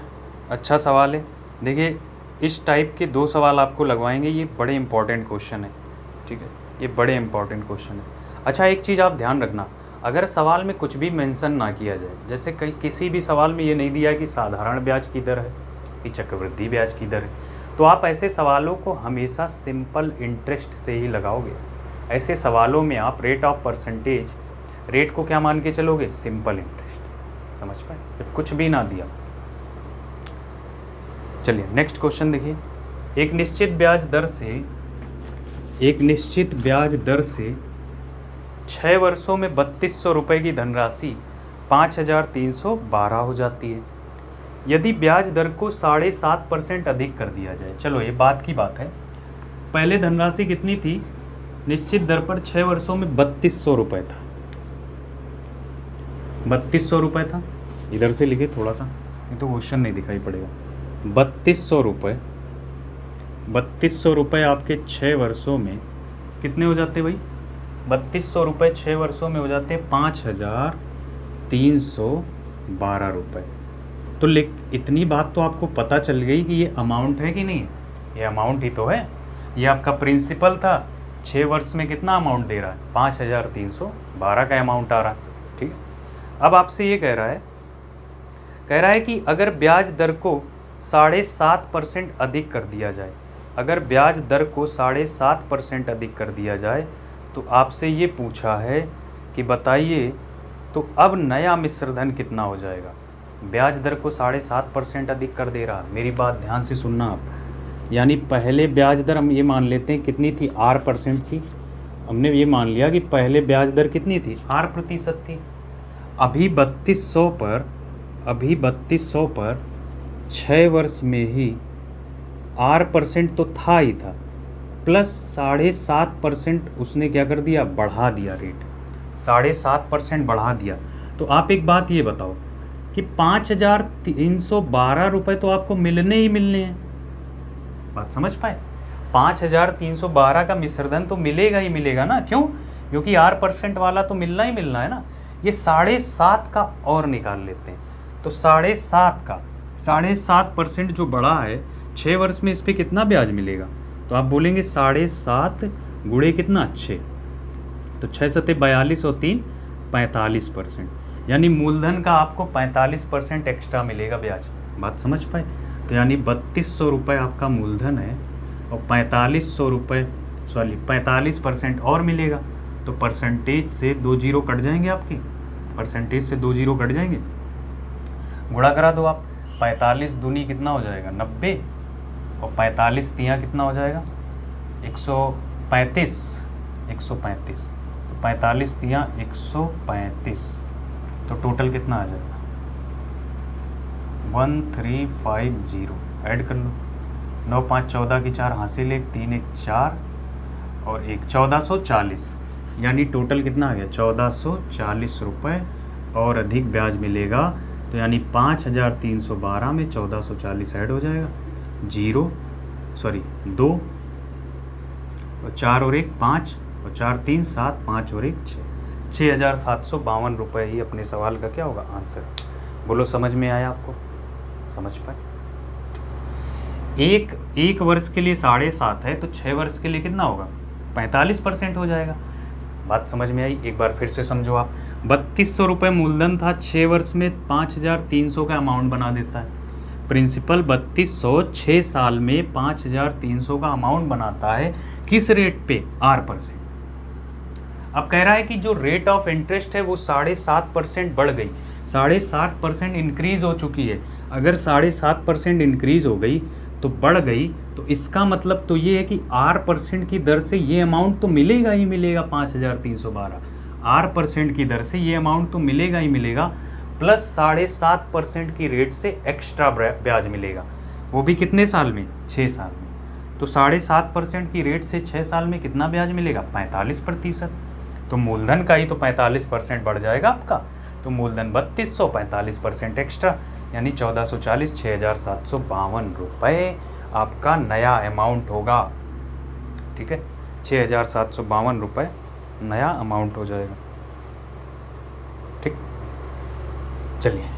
अच्छा सवाल है, देखिए इस टाइप के 2 सवाल आपको लगवाएंगे, ये बड़े इंपॉर्टेंट क्वेश्चन है, ठीक है, ये बड़े इंपॉर्टेंट क्वेश्चन है। अच्छा एक चीज़ आप ध्यान रखना, अगर सवाल में कुछ भी मेंशन ना किया जाए, जैसे कहीं किसी भी सवाल में ये नहीं दिया कि साधारण ब्याज की दर है कि चक्रवृद्धि ब्याज की दर है, तो आप ऐसे सवालों को हमेशा सिंपल इंटरेस्ट से ही लगाओगे। ऐसे सवालों में आप रेट ऑफ परसेंटेज, रेट को क्या मान के चलोगे, सिंपल इंटरेस्ट, समझ पाए, जब कुछ भी ना दिया। चलिए नेक्स्ट क्वेश्चन देखिए। एक निश्चित ब्याज दर से 6 वर्षों में 3200 रुपये की धनराशि 5312 हो जाती है। यदि ब्याज दर को 7.5% अधिक कर दिया जाए, चलो ये बात की बात है, पहले धनराशि कितनी थी, निश्चित दर पर 6 वर्षों में 3200 रुपये था, 3200 रुपये था, इधर से लिखे थोड़ा सा, ये तो क्वेश्चन नहीं दिखाई पड़ेगा। 3200 रुपये आपके 6 वर्षों में कितने हो जाते भाई, 3200 रुपये 6 वर्षों में हो जाते हैं 5312 रुपये। तो इतनी बात तो आपको पता चल गई कि ये अमाउंट है कि नहीं, ये अमाउंट ही तो है। ये आपका प्रिंसिपल था, 6 वर्ष में कितना अमाउंट दे रहा है, 5312 का अमाउंट आ रहा है, ठीक है। अब आपसे ये कह रहा है कि अगर ब्याज दर को 7.5% अधिक कर दिया जाए, अगर ब्याज दर को 7.5% अधिक कर दिया जाए, तो आपसे ये पूछा है कि बताइए तो अब नया मिश्र धन कितना हो जाएगा। ब्याज दर को 7.5% अधिक कर दे रहा, मेरी बात ध्यान से सुनना आप, यानी पहले ब्याज दर हम ये मान लेते हैं कितनी थी, 8% थी, हमने ये मान लिया कि पहले ब्याज दर कितनी थी, 8% थी। अभी 3200 पर 6 वर्ष में ही 8% तो था ही था, प्लस 7.5% उसने क्या कर दिया, बढ़ा दिया, रेट 7.5% बढ़ा दिया। तो आप एक बात ये बताओ कि 5312 रुपये तो आपको मिलने ही मिलने हैं, बात समझ पाए, 5312 का मिश्रधन तो मिलेगा ही मिलेगा ना, क्यों, क्योंकि 8% वाला तो मिलना ही मिलना है ना। ये 7.5 का और निकाल लेते हैं, तो 7.5% जो बड़ा है 6 वर्ष में, इस पर कितना ब्याज मिलेगा, तो आप बोलेंगे 7.5 गुणे कितना 6, तो 6 सते 42 और 3 45%, यानी मूलधन का आपको 45% एक्स्ट्रा मिलेगा ब्याज, बात समझ पाए। तो यानी 3200 रुपये आपका मूलधन है और 45% और मिलेगा, तो परसेंटेज से 2 जीरो कट जाएंगे, आपकी परसेंटेज से 2 जीरो कट जाएंगे, गुणा करा दो आप, 45 दूनी कितना हो जाएगा 90, और 45 तियाँ कितना हो जाएगा 135, तो 45 तियाँ 135, तो टोटल कितना आ जाएगा 1350, ऐड कर लो, 9 5 14 की 4 हासिल, 1 3 1 4 और 1 1440, यानी टोटल कितना आ गया 1440 रुपये और अधिक ब्याज मिलेगा। तो यानी 5312 में 1440 ऐड हो जाएगा, 2 और 4 और 1 5 और 4 3 7 5 और 1 6, 6752 रुपये ही अपने सवाल का क्या होगा आंसर। बोलो समझ में आया आपको, समझ पाए। एक वर्ष के लिए 7.5 है, तो 6 वर्ष के लिए कितना होगा 45% हो जाएगा, बात समझ में आई। एक बार फिर से समझो आप, 3200 रुपये मूलधन था, 6 वर्ष में 5300 का अमाउंट बना देता है, प्रिंसिपल 3200, 6 साल में 5300 का अमाउंट बनाता है, किस रेट पे 8%। अब कह रहा है कि जो रेट ऑफ इंटरेस्ट है वो 7.5% बढ़ गई, 7.5% इंक्रीज हो चुकी है। अगर 7.5% इंक्रीज हो गई तो बढ़ गई, तो इसका मतलब तो ये है कि R% की दर से ये अमाउंट तो मिलेगा ही मिलेगा 5,312। R% की दर से ये अमाउंट तो मिलेगा ही मिलेगा, प्लस 7.5% की रेट से एक्स्ट्रा ब्याज मिलेगा, वो भी कितने साल में, 6 साल में। तो 7.5% की रेट से 6 साल में कितना ब्याज मिलेगा, 45%। तो मूलधन का ही तो 45% बढ़ जाएगा आपका, तो मूलधन 3200, 45% एक्स्ट्रा, यानी 1440, 6,752 रुपये आपका नया अमाउंट होगा। ठीक है, 6,752 रुपये नया अमाउंट हो जाएगा। ठीक, चलिए।